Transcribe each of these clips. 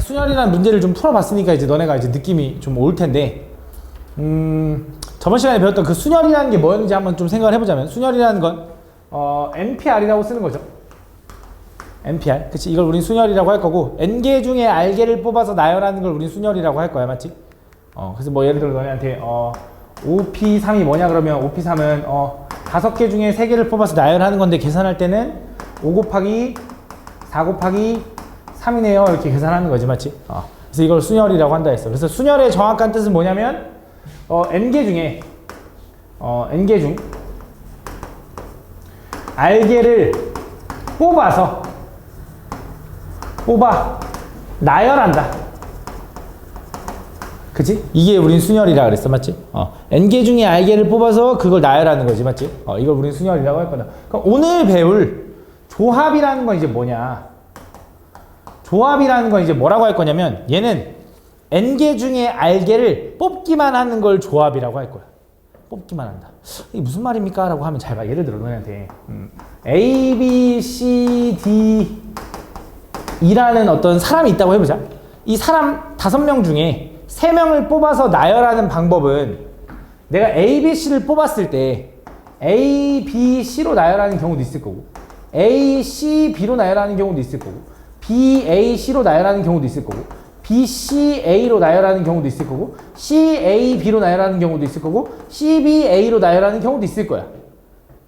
순열이라는 문제를 좀 풀어봤으니까 이제 너네가 이제 느낌이 좀 올 텐데, 저번 시간에 배웠던 그 순열이라는 게 뭐였는지 한번 좀 생각을 해보자면, 순열이라는 건 NPR이라고 쓰는 거죠. NPR. 그치? 이걸 우린 순열이라고 할 거고, N개 중에 R개를 뽑아서 나열하는 걸 우린 순열이라고 할 거야. 맞지? 그래서 뭐 예를 들어 너네한테 OP3이 뭐냐 그러면 OP3은 5개 중에 3개를 뽑아서 나열하는 건데 계산할 때는 5 곱하기 4 곱하기 3이네요. 이렇게 계산하는 거지. 맞지? 그래서 이걸 순열이라고 한다 했어. 그래서 순열의 정확한 뜻은 뭐냐면 N개 중에 N개 중 R개를 뽑아 나열한다. 그치? 이게 우린 순열이라 그랬어. 맞지? N개 중에 R개를 뽑아서 그걸 나열하는 거지. 맞지? 이걸 우린 순열이라고 할 거다. 그럼 오늘 배울 조합이라는 건 이제 뭐냐? 조합이라는 건 이제 뭐라고 할 거냐면, 얘는 N개 중에 R개를 뽑기만 하는 걸 조합이라고 할 거야. 뽑기만 한다. 이게 무슨 말입니까? 라고 하면 잘 봐. 예를 들어 너네한테 A, B, C, D 이라는 어떤 사람이 있다고 해보자. 이 사람 5명 중에 3명을 뽑아서 나열하는 방법은, 내가 A, B, C를 뽑았을 때 A, B, C로 나열하는 경우도 있을 거고, A, C, B로 나열하는 경우도 있을 거고, B, A, C로 나열하는 경우도 있을 거고, B, C, A로 나열하는 경우도 있을 거고, C, A, B로 나열하는 경우도 있을 거고, C, B, A로 나열하는 경우도 있을 거야.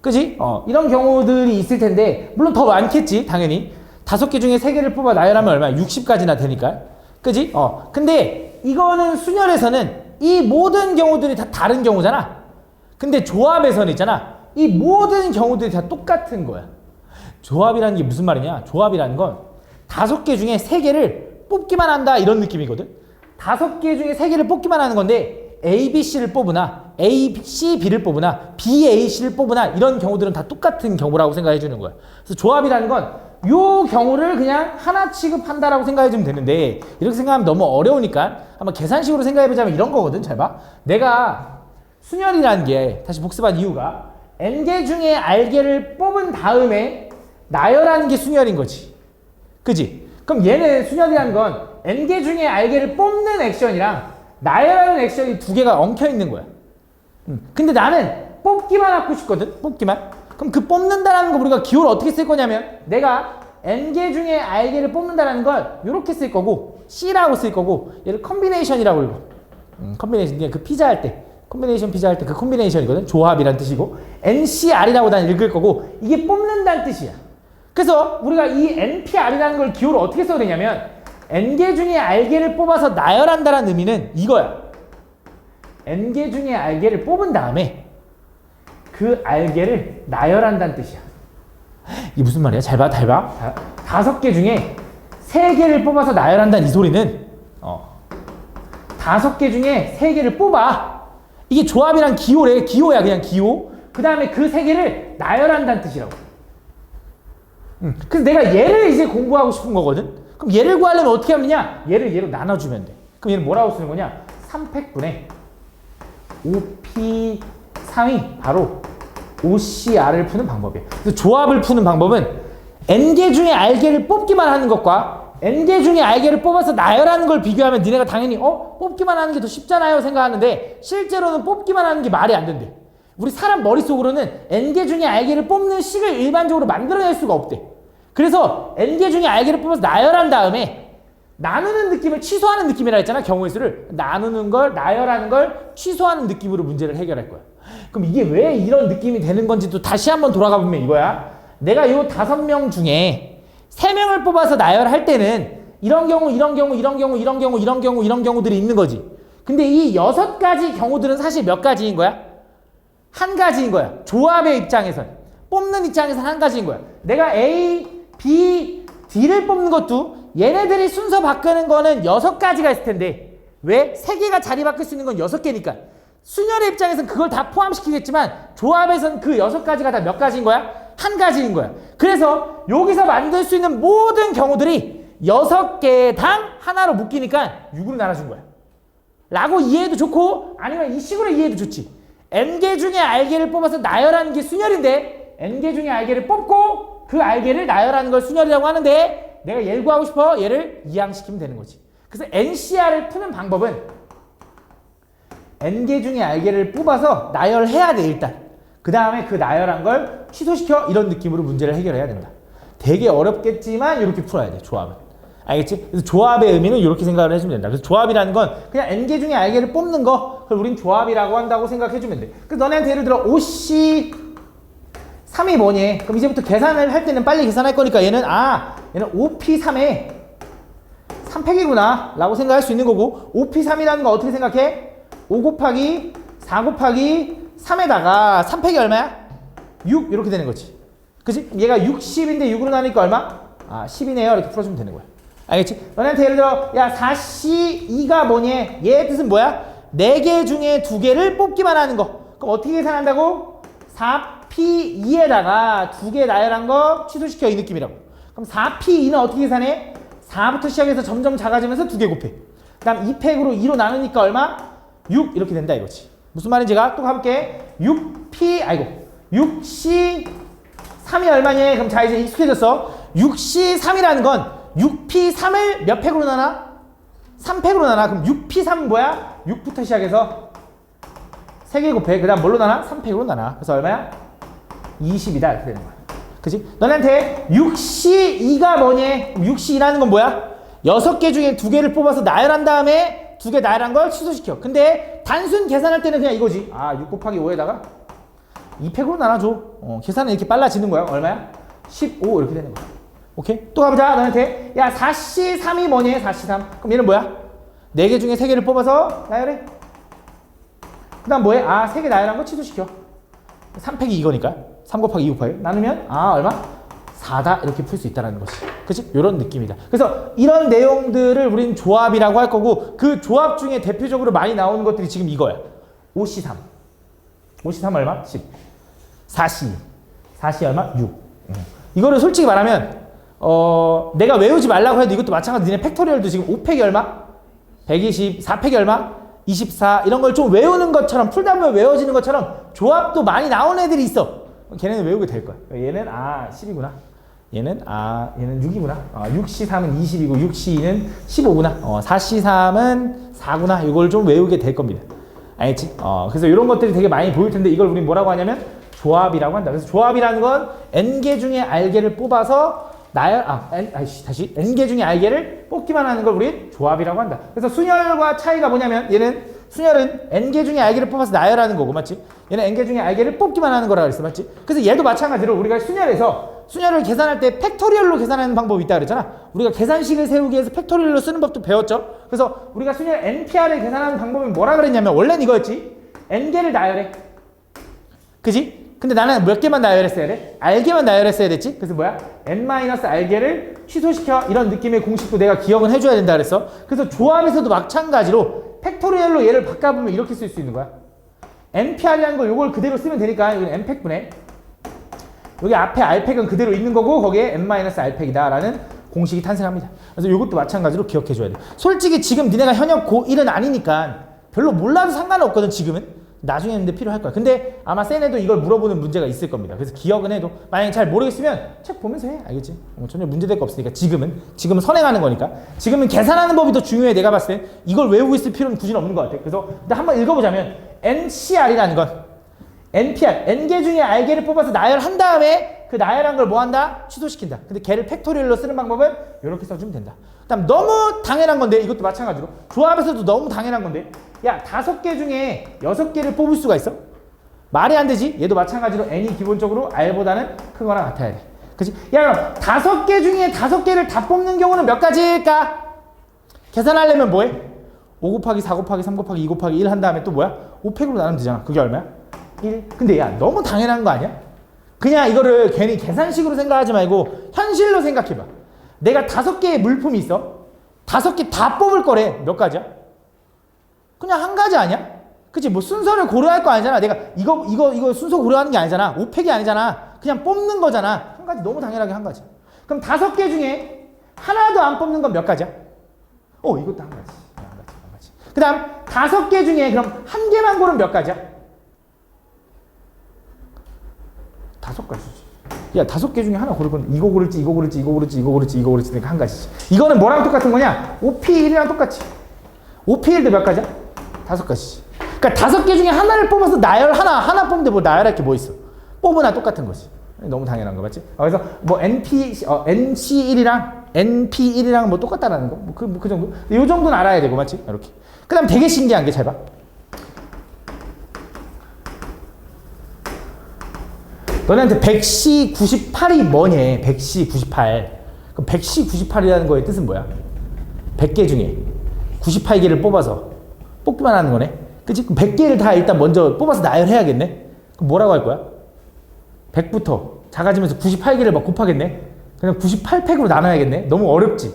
그지? 이런 경우들이 있을 텐데, 물론 더 많겠지, 당연히. 5개 중에 3개를 뽑아 나열하면 얼마야? 60까지나 되니까. 그지? 근데 이거는 순열에서는 이 모든 경우들이 다 다른 경우잖아. 근데 조합에서는 있잖아. 이 모든 경우들이 다 똑같은 거야. 조합이라는 게 무슨 말이냐? 조합이라는 건 5개 중에 3개를 뽑기만 한다, 이런 느낌이거든. 5개 중에 3개를 뽑기만 하는 건데, A, B, C를 뽑으나 A, C, B를 뽑으나 B, A, C를 뽑으나 이런 경우들은 다 똑같은 경우라고 생각해 주는 거야. 그래서 조합이라는 건 요 경우를 그냥 하나 취급한다라고 생각해 주면 되는데, 이렇게 생각하면 너무 어려우니까 한번 계산식으로 생각해 보자면 이런 거거든. 잘 봐. 내가 순열이라는 게, 다시 복습한 이유가 N개 중에 R개를 뽑은 다음에 나열하는 게 순열인 거지. 그지? 그럼 얘는 순열이라는 건 N개 중에 R개를 뽑는 액션이랑 나열하는 액션이 2개가 엉켜 있는 거야. 근데 나는 뽑기만 하고 싶거든. 뽑기만. 그럼 그 뽑는다라는 거 우리가 기호를 어떻게 쓸 거냐면, 내가 N개 중에 R개를 뽑는다라는 걸 이렇게 쓸 거고, C라고 쓸 거고, 얘를 컨비네이션이라고 읽어. 컨비네이션, 그냥 그 피자 할 때, 컨비네이션 피자 할 때 그 컨비네이션이거든. 조합이란 뜻이고, NCR이라고 난 읽을 거고, 이게 뽑는다는 뜻이야. 그래서 우리가 이 NPR이라는 걸 기호를 어떻게 써야 되냐면, N개 중에 R개를 뽑아서 나열한다는 의미는 이거야. N개 중에 R개를 뽑은 다음에 그 R개를 나열한다는 뜻이야. 이게 무슨 말이야? 잘 봐, 잘 봐. 5개 중에 3개를 뽑아서 나열한다는 이 소리는 5개 중에 3개를 뽑아. 이게 조합이랑 기호래. 기호야, 그냥 기호. 그 다음에 그 3개를 나열한다는 뜻이라고. 그래서 내가 얘를 이제 공부하고 싶은 거거든. 그럼 얘를 구하려면 어떻게 하느냐? 얘를 얘로 나눠주면 돼. 그럼 얘는 뭐라고 쓰는 거냐? 3팩분의 OP3이 바로 OCR을 푸는 방법이에요. 그래서 조합을 푸는 방법은 N개 중에 R개를 뽑기만 하는 것과 N개 중에 R개를 뽑아서 나열하는 걸 비교하면 니네가 당연히 뽑기만 하는 게 더 쉽잖아요 생각하는데, 실제로는 뽑기만 하는 게 말이 안 된대. 우리 사람 머릿속으로는 N개 중에 R개를 뽑는 식을 일반적으로 만들어낼 수가 없대. 그래서 N개 중에 R개를 뽑아서 나열한 다음에 나누는 느낌을 취소하는 느낌이라 했잖아. 경우의 수를 나누는 걸, 나열하는 걸 취소하는 느낌으로 문제를 해결할 거야. 그럼 이게 왜 이런 느낌이 되는 건지 또 다시 한번 돌아가 보면 이거야. 내가 요 5명 중에 3명을 뽑아서 나열할 때는 이런 경우, 이런 경우, 이런 경우, 이런 경우, 이런 경우, 이런 경우들이 있는 거지. 근데 이 6가지 경우들은 사실 몇 가지인 거야? 한 가지인 거야. 조합의 입장에선. 뽑는 입장에선 한 가지인 거야. 내가 A, B, D를 뽑는 것도 얘네들이 순서 바꾸는 거는 6가지가 있을 텐데, 왜? 3개가 자리 바꿀 수 있는 건 6개니까. 순열의 입장에서는 그걸 다 포함시키겠지만 조합에서는 그 6가지가 다 몇 가지인 거야? 한 가지인 거야. 그래서 여기서 만들 수 있는 모든 경우들이 6개당 하나로 묶이니까 6으로 나눠준 거야. 라고 이해해도 좋고, 아니면 이 식으로 이해해도 좋지. N개 중에 R개를 뽑아서 나열하는 게 순열인데, N개 중에 R개를 뽑고 그 R개를 나열하는 걸 순열이라고 하는데, 내가 얘를 구하고 싶어. 얘를 이항시키면 되는 거지. 그래서 NCR을 푸는 방법은 N개 중에 알개를 뽑아서 나열해야 돼 일단. 그 다음에 그 나열한 걸 취소시켜 이런 느낌으로 문제를 해결해야 된다. 되게 어렵겠지만 이렇게 풀어야 돼 조합은. 알겠지? 그래서 조합의 의미는 이렇게 생각을 해주면 된다. 그래서 조합이라는 건 그냥 N개 중에 알개를 뽑는 거, 그걸 우린 조합이라고 한다고 생각해주면 돼. 그래서 너네한테 예를 들어 OC 3이 뭐니? 그럼 이제부터 계산을 할 때는 빨리 계산할 거니까 얘는 얘는 OP3에 3팩이구나 라고 생각할 수 있는 거고, OP3이라는 거 어떻게 생각해? 5 곱하기 4 곱하기 3에다가 3팩이 얼마야? 6 이렇게 되는 거지. 그치? 얘가 60인데 6으로 나누니까 얼마? 10이네요. 이렇게 풀어주면 되는 거야. 알겠지? 너네한테 예를 들어 야 4C2가 뭐니? 얘의 뜻은 뭐야? 4개 중에 2개를 뽑기만 하는 거. 그럼 어떻게 계산한다고? 4P2에다가 2개 나열한 거 취소시켜 이 느낌이라고. 그럼 4P2는 어떻게 계산해? 4부터 시작해서 점점 작아지면서 2개 곱해. 그 다음 2팩으로 2로 나누니까 얼마? 6 이렇게 된다 이거지. 무슨 말인지 제가 또 가볼게. 6C3이 얼마니? 그럼 자 이제 익숙해졌어. 6C3이라는 건 6P3을 몇 팩으로 나눠? 3팩으로 나눠. 그럼 6P3은 뭐야? 6부터 시작해서 3개 곱해. 그 다음 뭘로 나눠? 3팩으로 나눠. 그래서 얼마야? 20이다 이렇게 되는 거야. 그치? 너네한테 6C2가 뭐니? 6C2라는 건 뭐야? 6개 중에 2개를 뽑아서 나열한 다음에 2개 나열한 걸 취소시켜. 근데 단순 계산할 때는 그냥 이거지. 6 곱하기 5에다가 2팩으로 나눠줘. 계산은 이렇게 빨라지는 거야. 얼마야? 15 이렇게 되는 거야. 오케이? 또 가보자. 너한테 야 4C3이 뭐니? 4C3 그럼 얘는 뭐야? 4개 중에 3개를 뽑아서 나열해. 그 다음 뭐해? 3개 나열한 거 취소시켜. 3팩이 이거니까 3 곱하기 2 곱하기 나누면 얼마? 4다 이렇게 풀 수 있다는 것이. 그치? 이런 느낌이다. 그래서 이런 내용들을 우린 조합이라고 할 거고, 그 조합 중에 대표적으로 많이 나오는 것들이 지금 이거야. OC3 얼마? 10 4C 얼마? 6 이거를 솔직히 말하면 내가 외우지 말라고 해도 이것도 마찬가지. 니네 팩토리얼도 지금 5팩이 얼마? 120 4팩이 얼마? 24 이런 걸 좀 외우는 것처럼, 풀다 보면 외워지는 것처럼 조합도 많이 나온 애들이 있어. 걔네는 외우게 될 거야. 얘는 10이구나. 얘는 6이구나. 6C3은 20이고 6C2는 15구나. 4C3은 4구나. 이걸 좀 외우게 될 겁니다. 알겠지? 그래서 이런 것들이 되게 많이 보일 텐데 이걸 우린 뭐라고 하냐면 조합이라고 한다. 그래서 조합이라는 건 N개 중에 알개를 뽑아서 다시 N개 중에 알개를 뽑기만 하는 걸 우린 조합이라고 한다. 그래서 순열과 차이가 뭐냐면 얘는 순열은 N개 중에 알개를 뽑아서 나열하는 거고 맞지? 얘는 N개 중에 알개를 뽑기만 하는 거라 그랬어 맞지? 그래서 얘도 마찬가지로 우리가 순열을 계산할 때 팩토리얼로 계산하는 방법이 있다 그랬잖아. 우리가 계산식을 세우기 위해서 팩토리얼로 쓰는 법도 배웠죠. 그래서 우리가 순열 NPR을 계산하는 방법이 뭐라 그랬냐면 원래는 이거였지. N개를 나열해. 그지? 근데 나는 몇 개만 나열했어야 돼? 알개만 나열했어야 됐지? 그래서 뭐야? N-알개를 취소시켜. 이런 느낌의 공식도 내가 기억은 해줘야 된다 그랬어. 그래서 조합에서도 마찬가지로 팩토리얼로 얘를 바꿔보면 이렇게 쓸 수 있는 거야. NPR이라는 거 요걸 그대로 쓰면 되니까 이건 N팩분해. 여기 앞에 R팩은 그대로 있는 거고 거기에 N-R팩이다 라는 공식이 탄생합니다. 그래서 이것도 마찬가지로 기억해줘야 돼. 솔직히 지금 니네가 현역 고1은 아니니까 별로 몰라도 상관은 없거든 지금은. 나중에 근데 필요할 거야. 근데 아마 센 애도 이걸 물어보는 문제가 있을 겁니다. 그래서 기억은 해도 만약에 잘 모르겠으면 책 보면서 해. 알겠지? 전혀 문제될 거 없으니까 지금은 선행하는 거니까. 지금은 계산하는 법이 더 중요해. 내가 봤을 때 이걸 외우고 있을 필요는 굳이 없는 것 같아. 그래서 일단 한번 읽어보자면 NCR이라는 건 NPR, N개 중에 알개를 뽑아서 나열한 다음에 그 나열한 걸 뭐 한다? 취소시킨다. 근데 걔를 팩토리얼로 쓰는 방법은 이렇게 써주면 된다. 그다음 너무 당연한 건데 이것도 마찬가지로 조합에서도 너무 당연한 건데 야 5개 중에 6개를 뽑을 수가 있어? 말이 안 되지? 얘도 마찬가지로 N이 기본적으로 R보다는 크거나 같아야 돼. 그치? 야 그럼 5개 중에 5개를 다 뽑는 경우는 몇 가지일까? 계산하려면 뭐해? 5 곱하기 4 곱하기 3 곱하기 2 곱하기 1 한 다음에 또 뭐야? 5팩으로 나누면 되잖아. 그게 얼마야? 1. 근데 야 너무 당연한 거 아니야? 그냥 이거를 괜히 계산식으로 생각하지 말고 현실로 생각해봐. 내가 5개의 물품이 있어. 5개 다 뽑을 거래. 몇 가지야? 그냥 한 가지 아니야? 그치? 뭐 순서를 고려할 거 아니잖아. 내가 이거 순서 고려하는 게 아니잖아. 5팩이 아니잖아. 그냥 뽑는 거잖아. 한 가지 너무 당연하게 한 가지. 그럼 5개 중에 하나도 안 뽑는 건 몇 가지야? 이것도 한 가지. 한 가지. 그 다음 5개 중에 그럼 한 개만 고르면 몇 가지야? 5가지지. 야, 5개 중에 하나 고를 건 이거 고를지, 이거 고를지, 이거 고를지, 이거 고를지, 이거 고를지, 그러니까 한 가지지. 이거는 뭐랑 똑같은 거냐? OP1이랑 똑같이. OP1도 몇 가지야? 5가지지. 그러니까 5개 중에 하나를 뽑아서 나열 하나 뽑는데 뭐 나열할 게 뭐 있어? 뽑으나 똑같은 거지. 너무 당연한 거 맞지? 그래서 뭐 NP1이랑 뭐 똑같다라는 거. 그 정도. 이 정도는 알아야 되고 맞지? 이렇게. 그다음 되게 신기한 게 잘 봐. 너네한테 100C98이 뭐니? 100C98. 그럼 100C98이라는 거의 뜻은 뭐야? 100개 중에 98개를 뽑아서 뽑기만 하는 거네. 그치? 그럼 100개를 다 일단 먼저 뽑아서 나열해야겠네. 그럼 뭐라고 할 거야? 100부터 작아지면서 98개를 막 곱하겠네. 그냥 98팩으로 나눠야겠네. 너무 어렵지?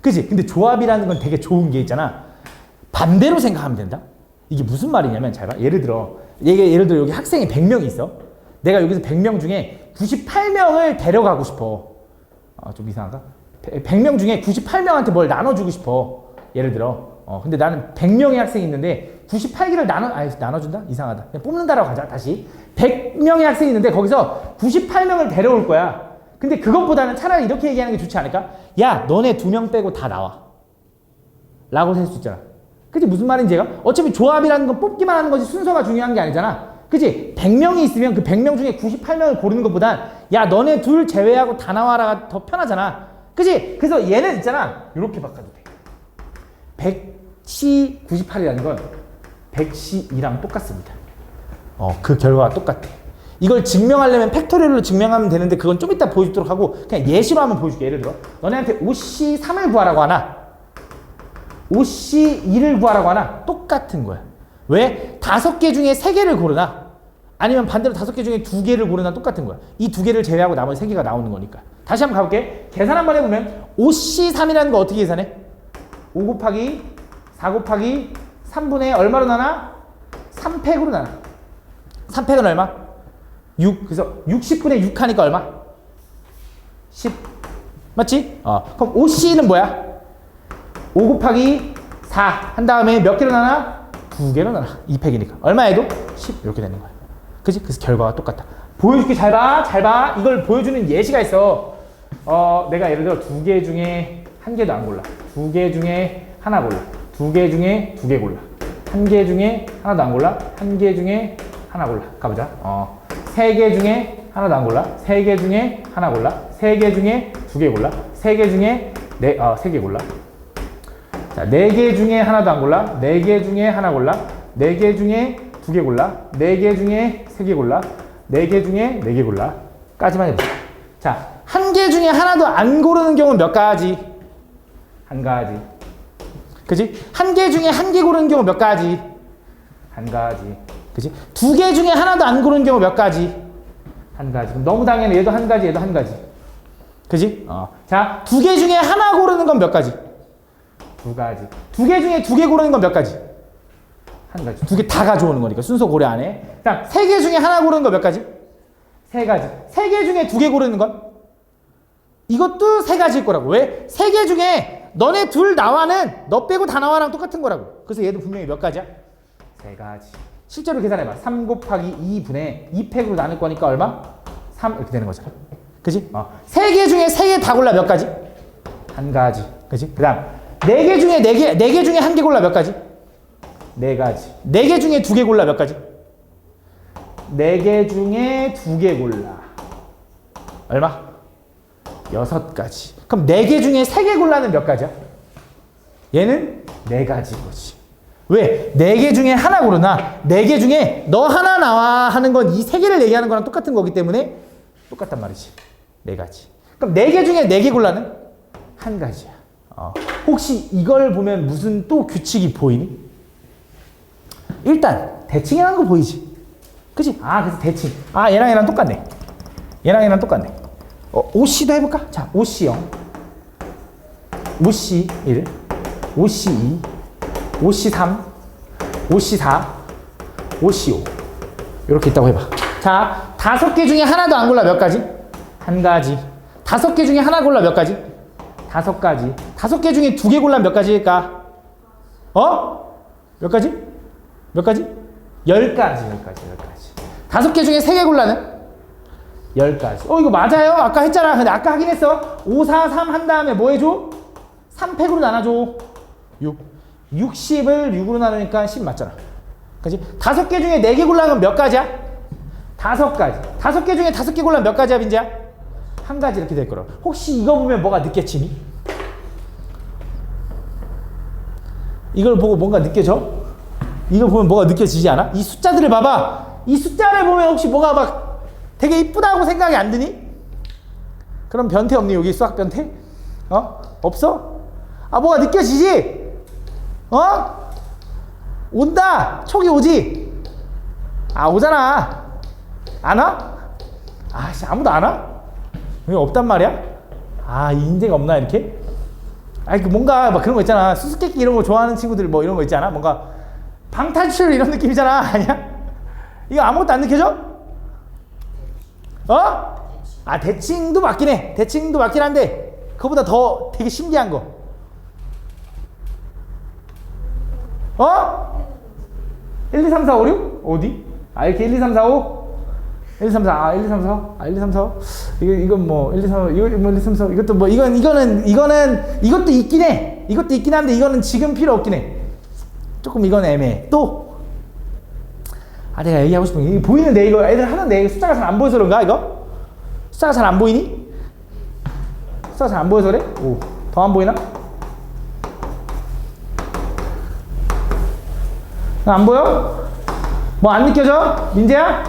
그치? 근데 조합이라는 건 되게 좋은 게 있잖아. 반대로 생각하면 된다. 이게 무슨 말이냐면 잘 봐. 예를 들어 여기 학생이 100명이 있어. 내가 여기서 100명 중에 98명을 데려가고 싶어. 좀 이상한가? 100명 중에 98명한테 뭘 나눠주고 싶어. 예를 들어. 근데 나는 100명의 학생이 있는데 98개를 나눠준다? 이상하다. 그냥 뽑는다라고 가자. 다시. 100명의 학생이 있는데 거기서 98명을 데려올 거야. 근데 그것보다는 차라리 이렇게 얘기하는 게 좋지 않을까? 야, 너네 2명 빼고 다 나와. 라고 할 수 있잖아. 그치? 무슨 말인지 얘가? 어차피 조합이라는 건 뽑기만 하는 거지 순서가 중요한 게 아니잖아. 그치? 100명이 있으면 그 100명 중에 98명을 고르는 것보단 야, 너네 둘 제외하고 다 나와라가 더 편하잖아. 그치? 그래서 얘는 있잖아. 이렇게 바꿔도 돼. 100C98이라는 건 100C2랑 똑같습니다. 그 결과가 똑같아. 이걸 증명하려면 팩토리얼로 증명하면 되는데 그건 좀 이따 보여주도록 하고 그냥 예시로 한번 보여줄게. 예를 들어 너네한테 5C3을 구하라고 하나 5C2를 구하라고 하나 똑같은 거야. 왜? 5개 중에 3개를 고르나 아니면 반대로 5개 중에 2개를 고르나 똑같은 거야. 이 2개를 제외하고 나머지 3개가 나오는 거니까. 다시 한번 가볼게. 계산 한번 해보면 5C3이라는 거 어떻게 계산해? 5 곱하기 4 곱하기 3분의 얼마로 나눠? 3팩으로 나눠. 3팩은 얼마? 6. 그래서 60분의 6 하니까 얼마? 10. 맞지? 그럼 5C는 뭐야? 5 곱하기 4 한 다음에 몇 개로 나눠? 2개로 나눠. 2팩이니까. 얼마 해도? 10. 이렇게 되는 거야. 그치? 그래서 결과가 똑같다. 보여줄게. 잘 봐. 잘 봐. 이걸 보여주는 예시가 있어. 내가 예를 들어 2개 중에 1개도 안 골라. 2개 중에 하나 골라. 2개 중에 2개 골라. 1개 중에 하나도 안 골라. 1개 중에 하나 골라. 가보자. 3개 중에 하나도 안 골라. 3개 중에 하나 골라. 3개 중에 2개 골라. 3개 중에 3개 골라. 자, 4개 중에 하나도 안 골라. 4개 중에 하나 골라. 4개 중에 2개 골라. 4개 중에 3개 골라. 4개 중에 4개 골라. 까지만 해보자. 자, 1개 중에 하나도 안 고르는 경우는 몇 가지? 한 가지. 그치? 1개 중에 1개 고르는 경우 몇 가지? 한 가지. 그치? 2개 중에 하나도 안 고르는 경우 몇 가지? 한 가지. 그럼 너무 당연해. 얘도 한 가지, 얘도 한 가지. 그치? 자, 2개 중에 하나 고르는 건 몇 가지? 2가지. 2개 중에 2개 고르는 건 몇 가지? 한 가지. 2개 다 가져오는 거니까 순서 고려 안 해. 자, 3개 중에 하나 고르는 건 몇 가지? 3가지. 3개 중에 2개 고르는 건? 이것도 3가지일 거라고. 왜? 3개 중에 너네 둘 나와는 너 빼고 다 나와랑 똑같은 거라고. 그래서 얘도 분명히 몇 가지야? 3가지. 실제로 계산해봐. 3 곱하기 2분의 2팩으로 나눌 거니까 얼마? 3 이렇게 되는 거잖아. 그치? 3개 중에 3개 다 골라 몇 가지? 한 가지. 그치? 그 다음 4개 중에 4개 중에 1개 골라 몇 가지? 4가지. 4개 중에 2개 골라 몇 가지? 4개 중에 2개 골라. 얼마? 6가지. 그럼 4개 중에 3개 골라는 몇 가지야? 얘는 4가지인 거지. 왜? 4개 중에 하나 고르나 4개 중에 너 하나 나와 하는 건 이 3개를 얘기하는 거랑 똑같은 거기 때문에 똑같단 말이지. 4가지. 그럼 4개 중에 4개 골라는? 한 가지야. 혹시 이걸 보면 무슨 또 규칙이 보이니? 일단 대칭이라는 거 보이지? 그치? 그래서 대칭. 얘랑 똑같네. 얘랑 똑같네. OC도 해볼까? 자, OC0, OC1, OC2, OC3, OC4, OC5 이렇게 있다고 해봐. 자, 5개 중에 하나도 안 골라 몇 가지? 한 가지. 5개 중에 하나 골라 몇 가지? 5가지. 5개 중에 2개 골라 몇 가지일까? 몇 가지? 몇 가지? 10가지. 5개 중에 3개 골라는? 10까지. 이거 맞아요? 아까 했잖아. 근데 아까 하긴 했어. 5, 4, 3 한 다음에 뭐 해줘? 3팩으로 나눠줘. 6. 60을 6으로 나누니까 10 맞잖아. 그치? 5개 중에 4개 골라면 몇 가지야? 5가지. 5개 중에 5개 골라면 몇 가지야, 민지야? 한 가지 이렇게 될 거라. 혹시 이거 보면 뭐가 느껴지니? 이걸 보고 뭔가 느껴져? 이걸 보면 뭐가 느껴지지 않아? 이 숫자들을 봐봐. 이 숫자를 보면 혹시 뭐가 막 되게 이쁘다고 생각이 안 드니? 그럼 변태 없니? 여기 수학 변태? 없어? 뭐가 느껴지지? 온다! 촉이 오지? 오잖아. 안 와? 아무도 안 와? 왜 없단 말이야? 인재가 없나, 이렇게? 뭔가 막 그런 거 있잖아. 수수께끼 이런 거 좋아하는 친구들 뭐 이런 거 있잖아. 뭔가 방탈출 이런 느낌이잖아. 아니야? 이거 아무것도 안 느껴져? 대칭도 맞긴 해. 대칭도 맞긴 한데 그거보다 더 되게 신기한 거. 1, 2, 3, 4, 5, 6? 어디? 이렇게 1, 2, 3, 4, 5? 1, 2, 3, 4, 1, 2, 3, 4, 1, 2, 3, 4. 이건 뭐 1, 2, 3, 4, 이거 뭐 1, 2, 3, 4. 이것도 뭐 이것도 있긴 해. 이것도 있긴 한데 이거는 지금 필요 없긴 해. 조금 이건 애매해. 또 내가 얘기하고 싶은 게 보이는데 이거 애들 하는데 숫자가 잘 안 보여서 그런가 이거? 숫자가 잘 안 보이니? 숫자가 잘 안 보여서 그래? 더 안 보이나? 안 보여? 뭐 안 느껴져? 민재야?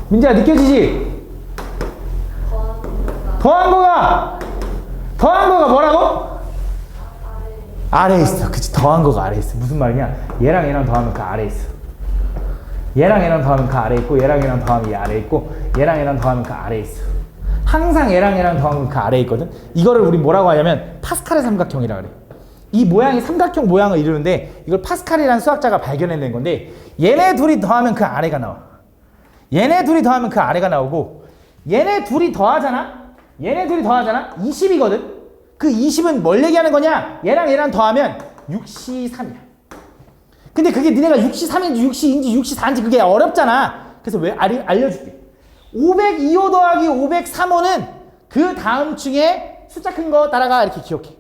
민재야 느껴지지? 더한 거가 뭐라고? 아래에 있어. 그치, 더한 거가 아래에 있어. 무슨 말이냐? 얘랑 얘랑 더하면 그 아래에 있어. 얘랑 얘랑 더하면 그 아래에 있고 얘랑 얘랑 더하면 이 아래에 있고 얘랑 얘랑 더하면 그 아래에 있어. 항상 얘랑 얘랑 더하면 그 아래에 있거든. 이거를 우리 뭐라고 하냐면 파스칼의 삼각형이라 그래. 이 모양이 삼각형 모양을 이루는데 이걸 파스칼이라는 수학자가 발견해낸 건데 얘네 둘이 더하면 그 아래가 나와. 얘네 둘이 더하면 그 아래가 나오고 얘네 둘이 더하잖아? 20이거든? 그 20은 뭘 얘기하는 거냐? 얘랑 얘랑 더하면 6C3이야. 근데 그게 니네가 6C3인지 6C인지 6C4인지 그게 어렵잖아. 그래서 왜 알려줄게. 502호 더하기 503호는 그 다음 중에 숫자 큰 거 따라가 이렇게 기억해.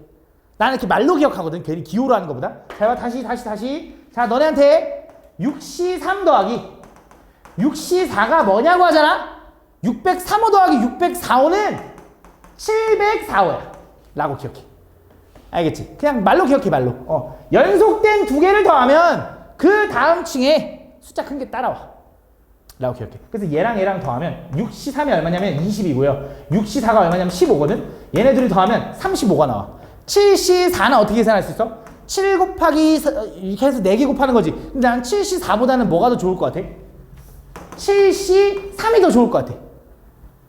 나는 이렇게 말로 기억하거든. 괜히 기호로 하는 것보다. 자, 봐. 다시. 자, 너네한테 6C3 더하기 6C4가 뭐냐고 하잖아? 603호 더하기 604호는 704호야. 라고 기억해. 알겠지? 그냥 말로 기억해, 말로. 연속된 두 개를 더하면 그 다음 층에 숫자 큰 게 따라와. 라고 기억해. 그래서 얘랑 얘랑 더하면 6C3이 얼마냐면 20이고요. 6C4가 얼마냐면 15거든? 얘네들이 더하면 35가 나와. 7C4는 어떻게 계산할 수 있어? 7 곱하기 이렇게 해서 4개 곱하는 거지. 근데 난 7C4보다는 뭐가 더 좋을 것 같아? 7C3이 더 좋을 것 같아.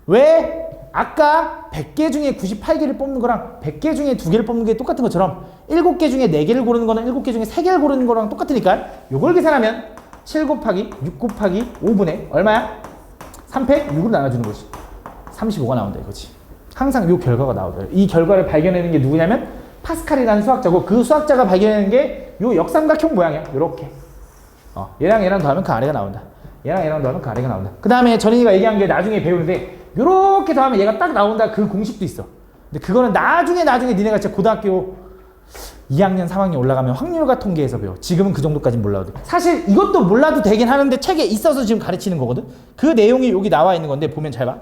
왜? 아까 100개 중에 98개를 뽑는 거랑 100개 중에 2개를 뽑는 게 똑같은 것처럼 7개 중에 4개를 고르는 거는 7개 중에 3개를 고르는 거랑 똑같으니까 요걸 계산하면 7 곱하기 6 곱하기 5분의 얼마야? 3팩 6으로 나눠주는 거지. 35가 나온다 이거지. 항상 요 결과가 나오더라고요. 이 결과를 발견하는 게 누구냐면 파스칼이라는 수학자고 그 수학자가 발견하는 게 요 역삼각형 모양이야. 요렇게. 얘랑 얘랑 더하면 그 아래가 나온다. 얘랑 얘랑 더하면 그 아래가 나온다. 그 다음에 전인이가 얘기한 게 나중에 배우는데 요렇게 더하면 얘가 딱 나온다. 그 공식도 있어. 근데 그거는 나중에 니네가 진짜 고등학교 2학년, 3학년 올라가면 확률과 통계에서 배워. 지금은 그 정도까지는 몰라도 돼. 사실 이것도 몰라도 되긴 하는데 책에 있어서 지금 가르치는 거거든. 그 내용이 여기 나와 있는 건데 보면 잘 봐.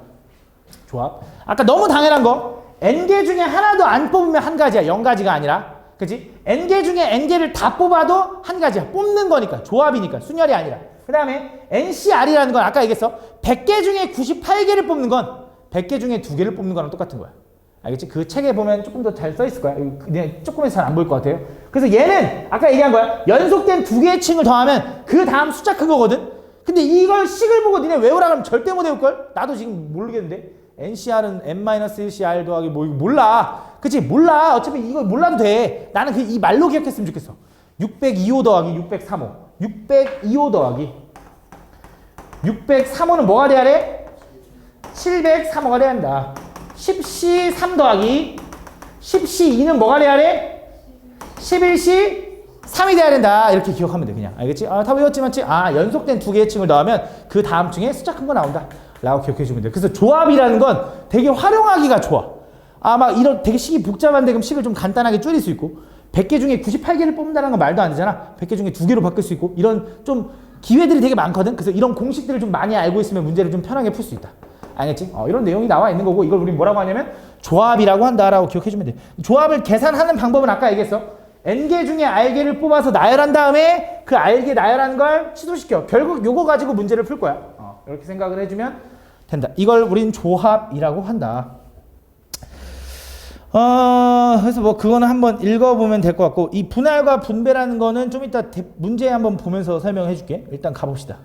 조합. 아까 너무 당연한 거. n개 중에 하나도 안 뽑으면 한 가지야. 0가지가 아니라. 그치? n개 중에 n개를 다 뽑아도 한 가지야. 뽑는 거니까. 조합이니까. 순열이 아니라. 그 다음에 NCR이라는 건 아까 얘기했어. 100개 중에 98개를 뽑는 건 100개 중에 2개를 뽑는 거랑 똑같은 거야. 알겠지? 그 책에 보면 조금 더 잘 써 있을 거야. 그냥 조금해서 잘 안 보일 것 같아요. 그래서 얘는 아까 얘기한 거야. 연속된 2개의 층을 더하면 그 다음 숫자 큰 거거든? 근데 이걸 식을 보고 니네 외우라 그러면 절대 못 외울걸? 나도 지금 모르겠는데. NCR은 N-1CR 더하기 뭐 이거 몰라. 그치? 몰라. 어차피 이거 몰라도 돼. 나는 이 말로 기억했으면 좋겠어. 602호 더하기 603호. 602호 더하기 603호는 뭐가 돼야 돼? 703호가 돼야 한다. 10C3 더하기 10C2는 뭐가 돼야 돼? 11C4 3이 돼야 된다. 이렇게 기억하면 돼. 그냥. 알겠지? 아, 다 외웠지 맞지? 아, 연속된 두 개의 층을 넣으면 그 다음 층에 숫자 큰 거 나온다. 라고 기억해 주면 돼. 그래서 조합이라는 건 되게 활용하기가 좋아. 아, 막 이런 되게 식이 복잡한데 그럼 식을 좀 간단하게 줄일 수 있고 100개 중에 98개를 뽑는다는 건 말도 안 되잖아. 100개 중에 2개로 바꿀 수 있고 이런 좀 기회들이 되게 많거든. 그래서 이런 공식들을 좀 많이 알고 있으면 문제를 좀 편하게 풀 수 있다. 알겠지? 이런 내용이 나와 있는 거고 이걸 우리 뭐라고 하냐면 조합이라고 한다라고 기억해 주면 돼. 조합을 계산하는 방법은 아까 얘기했어. n개 중에 r개를 뽑아서 나열한 다음에 그 r개 나열한 걸 취소시켜. 결국 요거 가지고 문제를 풀 거야. 이렇게 생각을 해주면 된다. 이걸 우린 조합이라고 한다. 그래서 뭐 그거는 한번 읽어보면 될 것 같고 이 분할과 분배라는 거는 좀 이따 문제 한번 보면서 설명해 줄게. 일단 가봅시다.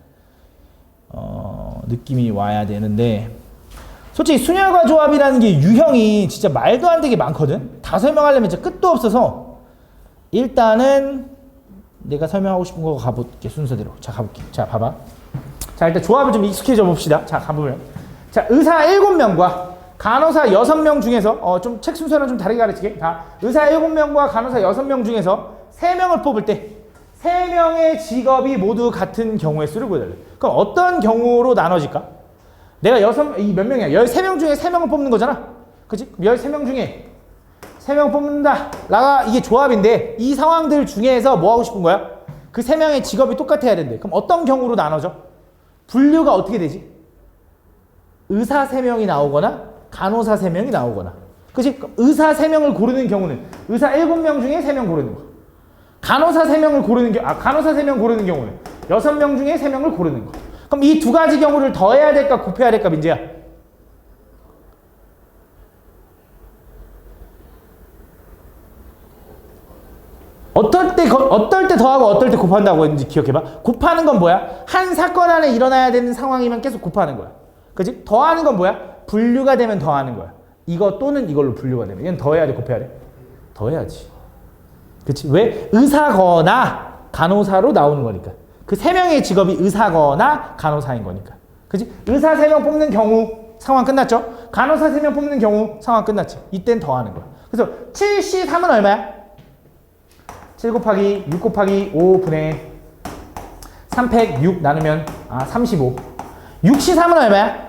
느낌이 와야 되는데 솔직히 순열과 조합이라는 게 유형이 진짜 말도 안 되게 많거든. 다 설명하려면 진짜 끝도 없어서 일단은 내가 설명하고 싶은 거 가볼게. 순서대로. 자, 가볼게. 자, 봐봐. 자, 일단 조합을 좀 익숙해져 봅시다. 자, 가보면. 자, 의사 7명과 간호사 6명 중에서, 좀 책 순서는 좀 다르게 가르치게. 자, 의사 7명과 간호사 6명 중에서 3명을 뽑을 때, 3명의 직업이 모두 같은 경우의 수를 구해달래. 그럼 어떤 경우로 나눠질까? 내가 몇 명이야? 13명 중에 3명을 뽑는 거잖아? 그치? 13명 중에 3명 뽑는다. 라가 이게 조합인데 이 상황들 중에서 뭐 하고 싶은 거야? 그 3명의 직업이 똑같아야 된대. 그럼 어떤 경우로 나눠져? 분류가 어떻게 되지? 의사 3명이 나오거나 간호사 3명이 나오거나. 그치? 의사 3명을 고르는 경우는 의사 7명 중에 3명 고르는 거. 간호사 3명을 고르는 간호사 3명 고르는 경우는 6명 중에 3명을 고르는 거. 그럼 이 두 가지 경우를 더해야 될까 곱해야 될까 민재야? 어떨 때 더하고 어떨 때 곱한다고 했는지 기억해봐. 곱하는 건 뭐야? 한 사건 안에 일어나야 되는 상황이면 계속 곱하는 거야. 그치? 더하는 건 뭐야? 분류가 되면 더하는 거야. 이거 또는 이걸로 분류가 되면. 이건 더해야 돼, 곱해야 돼? 더해야지. 그치? 왜? 의사거나 간호사로 나오는 거니까. 그 3명의 직업이 의사거나 간호사인 거니까. 그치? 의사 3명 뽑는 경우 상황 끝났죠? 간호사 3명 뽑는 경우 상황 끝났지. 이땐 더하는 거야. 그래서 7C3은 얼마야? 7 곱하기 6 곱하기 5분의 3팩 6 나누면 35. 6C3은 얼마야?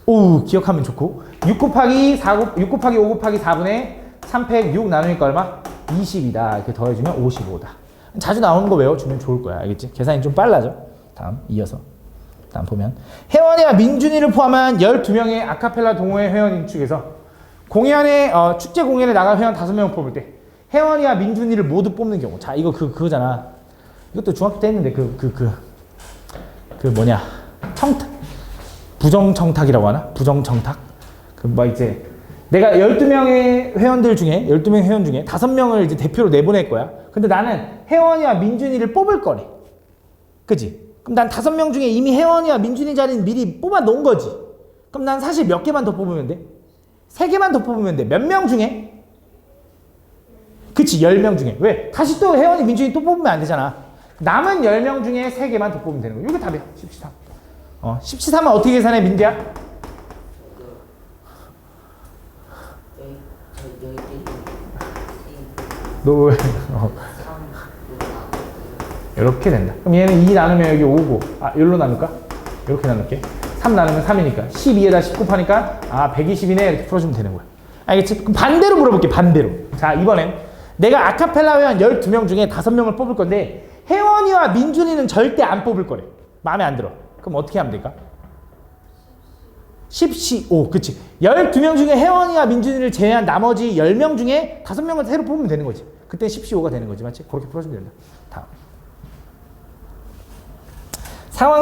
오, 기억하면 좋고 6 곱하기 5 곱하기 4분의 3팩 6 나누니까 얼마? 20이다. 이렇게 더해주면 55다. 자주 나오는 거 외워주면 좋을 거야. 알겠지? 계산이 좀 빨라져. 다음 이어서 다음 보면 혜원이와 민준이를 포함한 12명의 아카펠라 동호회 회원인 측에서 공연에 축제 공연에 나갈 회원 5명을 뽑을 때 혜원이와 민준이를 모두 뽑는 경우. 자, 이거 그거잖아. 이것도 중학교 때 했는데 뭐냐? 청탁. 부정청탁이라고 하나? 부정청탁? 이제 내가 12명의 회원들 중에 12명 회원 중에 5명을 이제 대표로 내보낼 거야. 근데 나는 혜원이와 민준이를 뽑을 거래. 그지? 그럼 난 5명 중에 이미 혜원이와 민준이 자리는 미리 뽑아 놓은 거지. 그럼 난 사실 몇 개만 더 뽑으면 돼? 3개만 더 뽑으면 돼. 몇 명 중에? 그치, 10명 중에. 왜? 다시 또 혜원이, 민준이 또 뽑으면 안 되잖아. 남은 10명 중에 3개만 더 뽑으면 되는 거야. 이게 답이야. 13. 13은 어떻게 계산해, 민재야? 너 왜? 이렇게 된다. 그럼 얘는 2 나누면 여기 5고, 여기로 나눌까? 이렇게 나눌게. 3 나누면 3이니까. 12에다 10 곱하니까, 120이네. 이렇게 풀어주면 되는 거야. 알겠지? 그럼 반대로 물어볼게, 반대로. 자, 이번엔 내가 아카펠라 회원 12명 중에 5명을 뽑을 건데, 혜원이와 민준이는 절대 안 뽑을 거래. 마음에 안 들어. 그럼 어떻게 하면 될까? 10C5. 그치. 12명 중에 혜원이와 민준이를 제외한 나머지 10명 중에 5명을 새로 뽑으면 되는 거지. 그때 10C5가 되는 거지. 맞지? 그렇게 풀어주면 된다. 다음.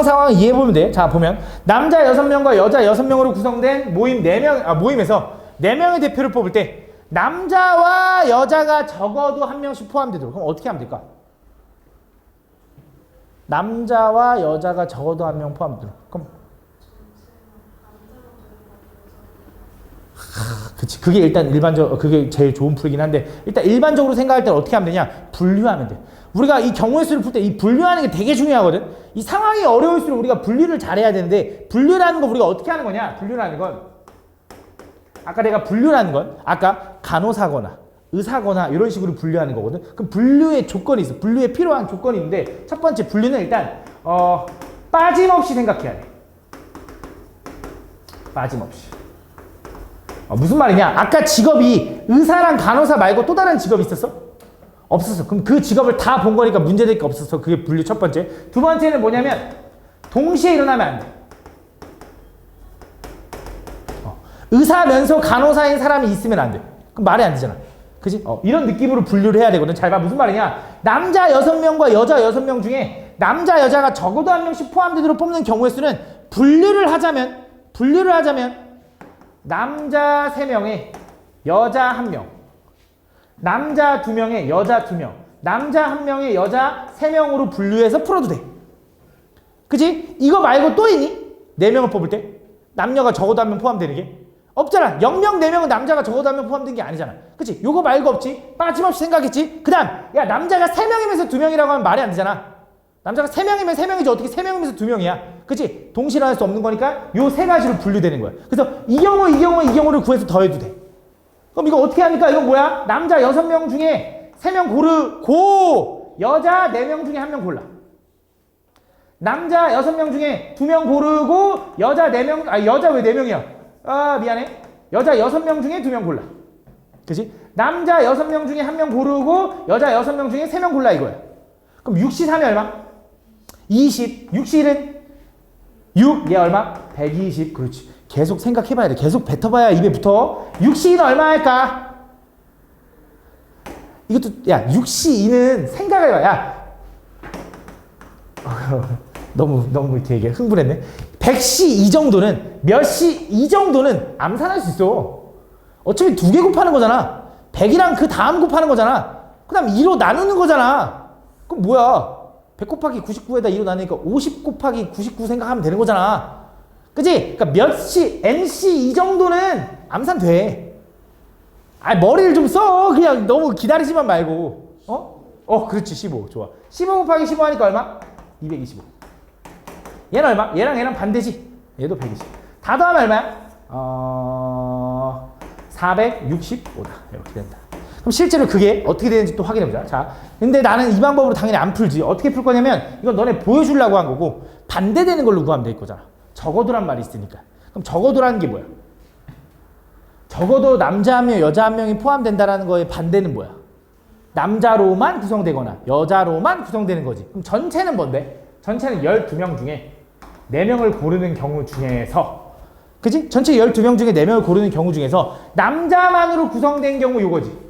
상황 이해해보면 돼. 자, 보면 남자 6명과 여자 6명으로 구성된 모임에서 4명의 대표를 뽑을 때 남자와 여자가 적어도 1명씩 포함되도록. 그럼 어떻게 하면 될까? 남자와 여자가 적어도 1명 포함되도록. 그럼 그치. 그게 일단 그게 제일 좋은 풀이긴 한데, 일단 일반적으로 생각할 때는 어떻게 하면 되냐? 분류하면 돼. 우리가 이 경우의 수를 풀 때 이 분류하는 게 되게 중요하거든? 이 상황이 어려울수록 우리가 분류를 잘해야 되는데, 분류라는 거 우리가 어떻게 하는 거냐? 분류라는 건, 아까 간호사거나, 의사거나 이런 식으로 분류하는 거거든. 그럼 분류의 조건이 있어. 분류에 필요한 조건이 있는데 첫 번째 분류는 일단 빠짐없이 생각해야 돼. 빠짐없이. 무슨 말이냐? 아까 직업이 의사랑 간호사 말고 또 다른 직업이 있었어? 없었어. 그럼 그 직업을 다 본 거니까 문제될 게 없었어. 그게 분류 첫 번째. 두 번째는 뭐냐면 동시에 일어나면 안 돼. 의사면서 간호사인 사람이 있으면 안 돼. 그럼 말이 안 되잖아. 그지? 이런 느낌으로 분류를 해야 되거든. 잘 봐. 무슨 말이냐? 남자 6명과 여자 6명 중에 남자, 여자가 적어도 한 명씩 포함되도록 뽑는 경우의 수는 분류를 하자면 남자 3명에 여자 1명, 남자 2명에 여자 2명, 남자 1명에 여자 3명으로 분류해서 풀어도 돼. 그지? 이거 말고 또 있니? 4명을 뽑을 때? 남녀가 적어도 한 명 포함되는 게? 없잖아. 0명, 4명은 남자가 적어도 한 명 포함된 게 아니잖아. 그치? 요거 말고 없지? 빠짐없이 생각했지? 그 다음, 야, 남자가 3명이면서 2명이라고 하면 말이 안 되잖아. 남자가 3명이면 3명이지 어떻게 3명이면서 2명이야? 그치? 동시에 일어날 수 없는 거니까 요 3가지로 분류되는 거야. 그래서 이 경우를 구해서 더해도 돼. 그럼 이거 어떻게 합니까? 이거 뭐야? 남자 6명 중에 3명 고르고 여자 4명 중에 1명 골라. 남자 6명 중에 2명 고르고 여자 4명, 여자 왜 4명이야? 미안해. 여자 6명 중에 2명 골라. 그치? 남자 6명 중에 1명 고르고 여자 6명 중에 3명 골라 이거야. 그럼 6시 3이 얼마? 20. 6시 1은 6. 얘 얼마? 120. 그렇지. 계속 생각해봐야 돼. 계속 뱉어봐야 입에 붙어. 6시 2는 얼마 할까? 이것도, 야, 6시 2는 생각을 해봐. 야. 너무 되게 흥분했네. 100시 이 정도는, 몇 시 이 정도는 암산할 수 있어. 어차피 2개 곱하는 거잖아. 100이랑 그 다음 곱하는 거잖아. 그 다음 2로 나누는 거잖아. 그럼 뭐야? 100 곱하기 99에다 2로 나누니까 50 곱하기 99 생각하면 되는 거잖아. 그치? 그러니까 몇 시, n시 이 정도는 암산돼. 머리를 좀 써. 그냥 너무 기다리지만 말고. 그렇지. 15. 좋아. 15 곱하기 15 하니까 얼마? 225. 얘는 얼마? 얘랑 반대지. 얘도 120. 다 더하면 얼마야? 465다. 이렇게 된다. 그럼 실제로 그게 어떻게 되는지 또 확인해보자. 자, 근데 나는 이 방법으로 당연히 안 풀지. 어떻게 풀 거냐면 이건 너네 보여주려고 한 거고 반대되는 걸로 구하면 될 거잖아. 적어도란 말이 있으니까. 그럼 적어도라는 게 뭐야? 적어도 남자 1명, 여자 1명이 포함된다라는 거의 반대는 뭐야? 남자로만 구성되거나 여자로만 구성되는 거지. 그럼 전체는 뭔데? 전체는 12명 중에 4명을 고르는 경우 중에서, 그치? 전체 12명 중에 4명을 고르는 경우 중에서 남자만으로 구성된 경우 이거지.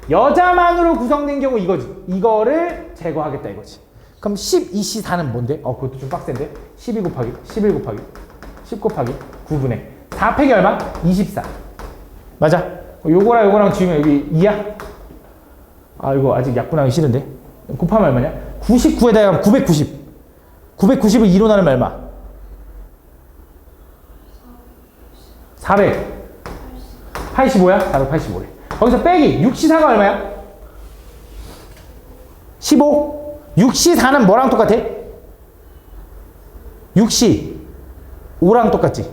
여자만으로 구성된 경우 이거지. 이거를 제거하겠다 이거지. 그럼 12시 4는 뭔데? 그것도 좀 빡센데? 12 곱하기 11 곱하기 10 곱하기 9분의 4 팩이 얼마? 24. 맞아. 요거랑 지우면 여기 2야? 이거 아직 약분하기 싫은데? 곱하면 얼마냐? 99에다가 990. 990을 2로 나누면 얼마? 485야? 485래. 거기서 빼기 6시4가 얼마야? 15. 6시4는 뭐랑 똑같아? 6시5랑 똑같지?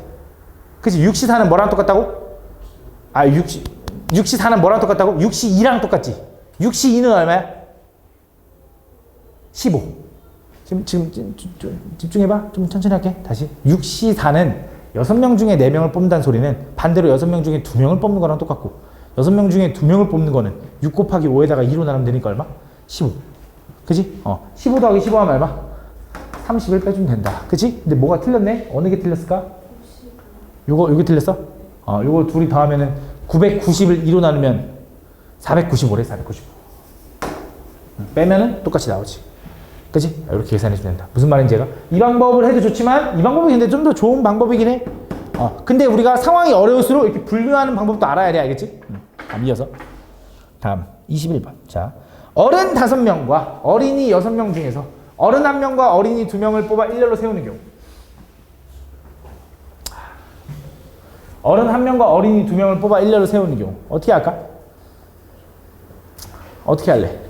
그치? 6시4는 뭐랑 똑같다고? 6시4는 뭐랑 똑같다고? 6시2랑 똑같지? 6시2는 얼마야? 15. 지금 집중해봐. 좀 천천히 할게. 다시. 6시4는 6명 중에 4명을 뽑는다는 소리는 반대로 6명 중에 2명을 뽑는 거랑 똑같고 6명 중에 2명을 뽑는 거는 6 곱하기 5에다가 2로 나누면 되니까 얼마? 15. 그치? 15 더하기 15 하면 얼마? 30을 빼주면 된다. 그치? 근데 뭐가 틀렸네? 어느 게 틀렸을까? 요게 틀렸어? 요거 둘이 더하면은 990을 2로 나누면 495래. 495. 빼면은 똑같이 나오지. 그치? 이렇게 계산해주면 된다. 무슨 말인지 얘가? 이 방법을 해도 좋지만 이 방법이 근데 좀 더 좋은 방법이긴 해. 근데 우리가 상황이 어려울수록 이렇게 분류하는 방법도 알아야 돼. 알겠지? 다음 이어서 다음 21번. 자, 어른 5명과 어린이 6명 중에서 어른 1명과 어린이 2명을 뽑아 일렬로 세우는 경우. 어른 1명과 어린이 2명을 뽑아 일렬로 세우는 경우 어떻게 할까? 어떻게 할래?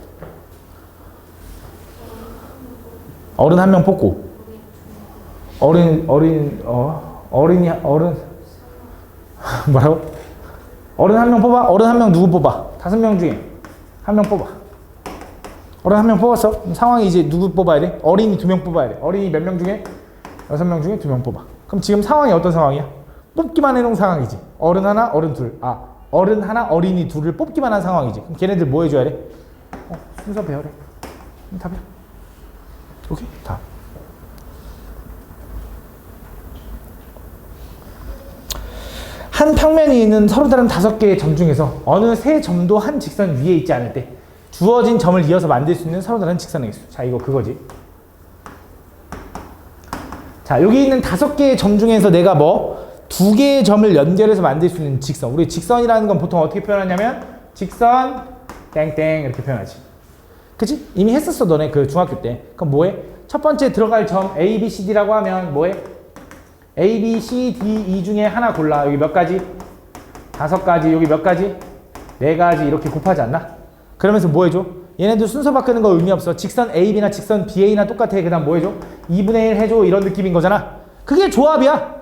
어른 1명 뽑고 어린이 뭐라고? 어른 한 명 뽑아. 어른 한 명 누구 뽑아? 5명 중에 한 명 뽑아. 어른 한 명 뽑았어. 상황이 이제 누구 뽑아야 돼? 어린이 2명 뽑아야 돼. 어린이 몇 명 중에? 6명 중에 2명 뽑아. 그럼 지금 상황이 어떤 상황이야? 뽑기만 해놓은 상황이지. 어른 하나, 어른 둘. 어른 하나, 어린이 둘을 뽑기만 한 상황이지. 그럼 걔네들 뭐 해줘야 돼? 순서 배열해. 답이야. 오케이? 답. 한 평면이 있는 서로 다른 5개의 점 중에서 어느 세 점도 한 직선 위에 있지 않을 때 주어진 점을 이어서 만들 수 있는 서로 다른 직선의 개수. 자, 이거 그거지. 자, 여기 있는 5개의 점 중에서 내가 2개의 점을 연결해서 만들 수 있는 직선. 우리 직선이라는 건 보통 어떻게 표현하냐면 직선 땡땡 이렇게 표현하지. 그치? 이미 했었어, 너네 그 중학교 때. 그럼 뭐해? 첫 번째 들어갈 점 A, B, C, D라고 하면 뭐해? A, B, C, D, E 중에 하나 골라. 여기 몇 가지? 5가지. 여기 몇 가지? 4가지. 이렇게 곱하지 않나? 그러면서 뭐 해줘? 얘네들 순서 바꾸는 거 의미 없어. 직선 AB나 직선 BA나 똑같아. 그 다음 뭐 해줘? 2분의 1 해줘. 이런 느낌인 거잖아. 그게 조합이야.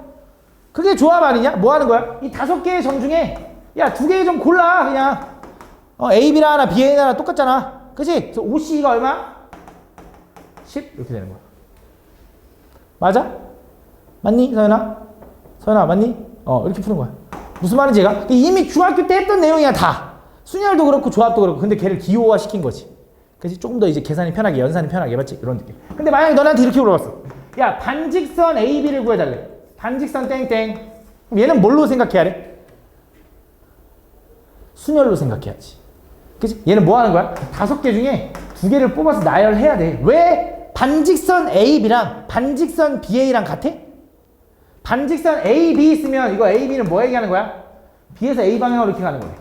그게 조합 아니냐? 뭐 하는 거야? 이 5개의 점 중에 야 2개의 점 골라. 그냥 AB나 하나 BA나 하나 똑같잖아. 그치? 그래서 OC가 얼마? 10 이렇게 되는 거야. 맞아? 맞니? 서연아? 서연아 맞니? 이렇게 푸는 거야. 무슨 말인지 얘가? 이미 중학교 때 했던 내용이야 다. 순열도 그렇고 조합도 그렇고. 근데 걔를 기호화 시킨 거지. 그치? 조금 더 이제 계산이 편하게, 연산이 편하게, 맞지? 이런 느낌. 근데 만약에 너네한테 이렇게 물어봤어. 야, 반직선 AB를 구해달래. 반직선 땡땡. 그럼 얘는 뭘로 생각해야 돼? 순열로 생각해야지. 그치? 얘는 뭐 하는 거야? 5개 중에 2개를 뽑아서 나열해야 돼. 왜 반직선 AB랑 반직선 BA랑 같아? 반직선 AB 있으면 이거 AB는 뭐 얘기하는 거야? B에서 A 방향으로 이렇게 가는 거네.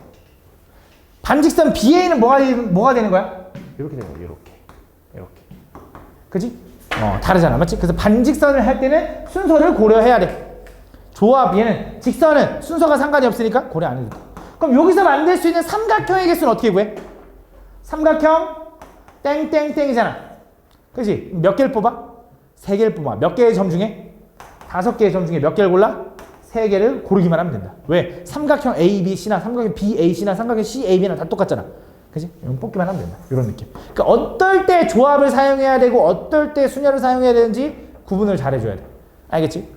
반직선 BA는 뭐가 되는 거야? 이렇게 되는 거야. 이렇게. 그치? 다르잖아. 맞지? 그래서 반직선을 할 때는 순서를 고려해야 돼. 조합, 얘는 직선은 순서가 상관이 없으니까 고려 안 해도 돼. 그럼 여기서 만들 수 있는 삼각형의 개수는 어떻게 구해? 삼각형 땡땡땡이잖아. 그치? 몇 개를 뽑아? 3개를 뽑아. 몇 개의 점 중에? 5개의 점 중에 몇 개를 골라? 3개를 고르기만 하면 된다. 왜? 삼각형 ABC나 삼각형 BAC나 삼각형 CAB나 다 똑같잖아. 그치? 이건 뽑기만 하면 된다. 이런 느낌. 그러니까 어떨 때 조합을 사용해야 되고 어떨 때 순열을 사용해야 되는지 구분을 잘 해줘야 돼. 알겠지?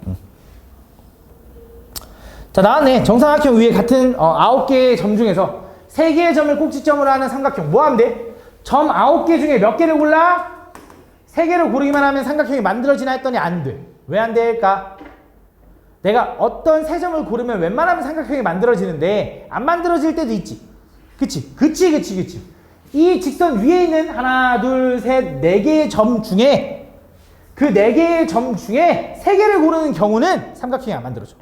자, 나왔네. 정삼각형 위에 같은 9개의 점 중에서 3개의 점을 꼭지점으로 하는 삼각형. 뭐 하면 돼? 점 9개 중에 몇 개를 골라? 3개를 고르기만 하면 삼각형이 만들어지나 했더니 안 돼. 왜 안 될까? 내가 어떤 세 점을 고르면 웬만하면 삼각형이 만들어지는데 안 만들어질 때도 있지. 그치? 이 직선 위에 있는 하나, 둘, 셋, 4개의 점 중에 그 4개의 점 중에 3개를 고르는 경우는 삼각형이 안 만들어져.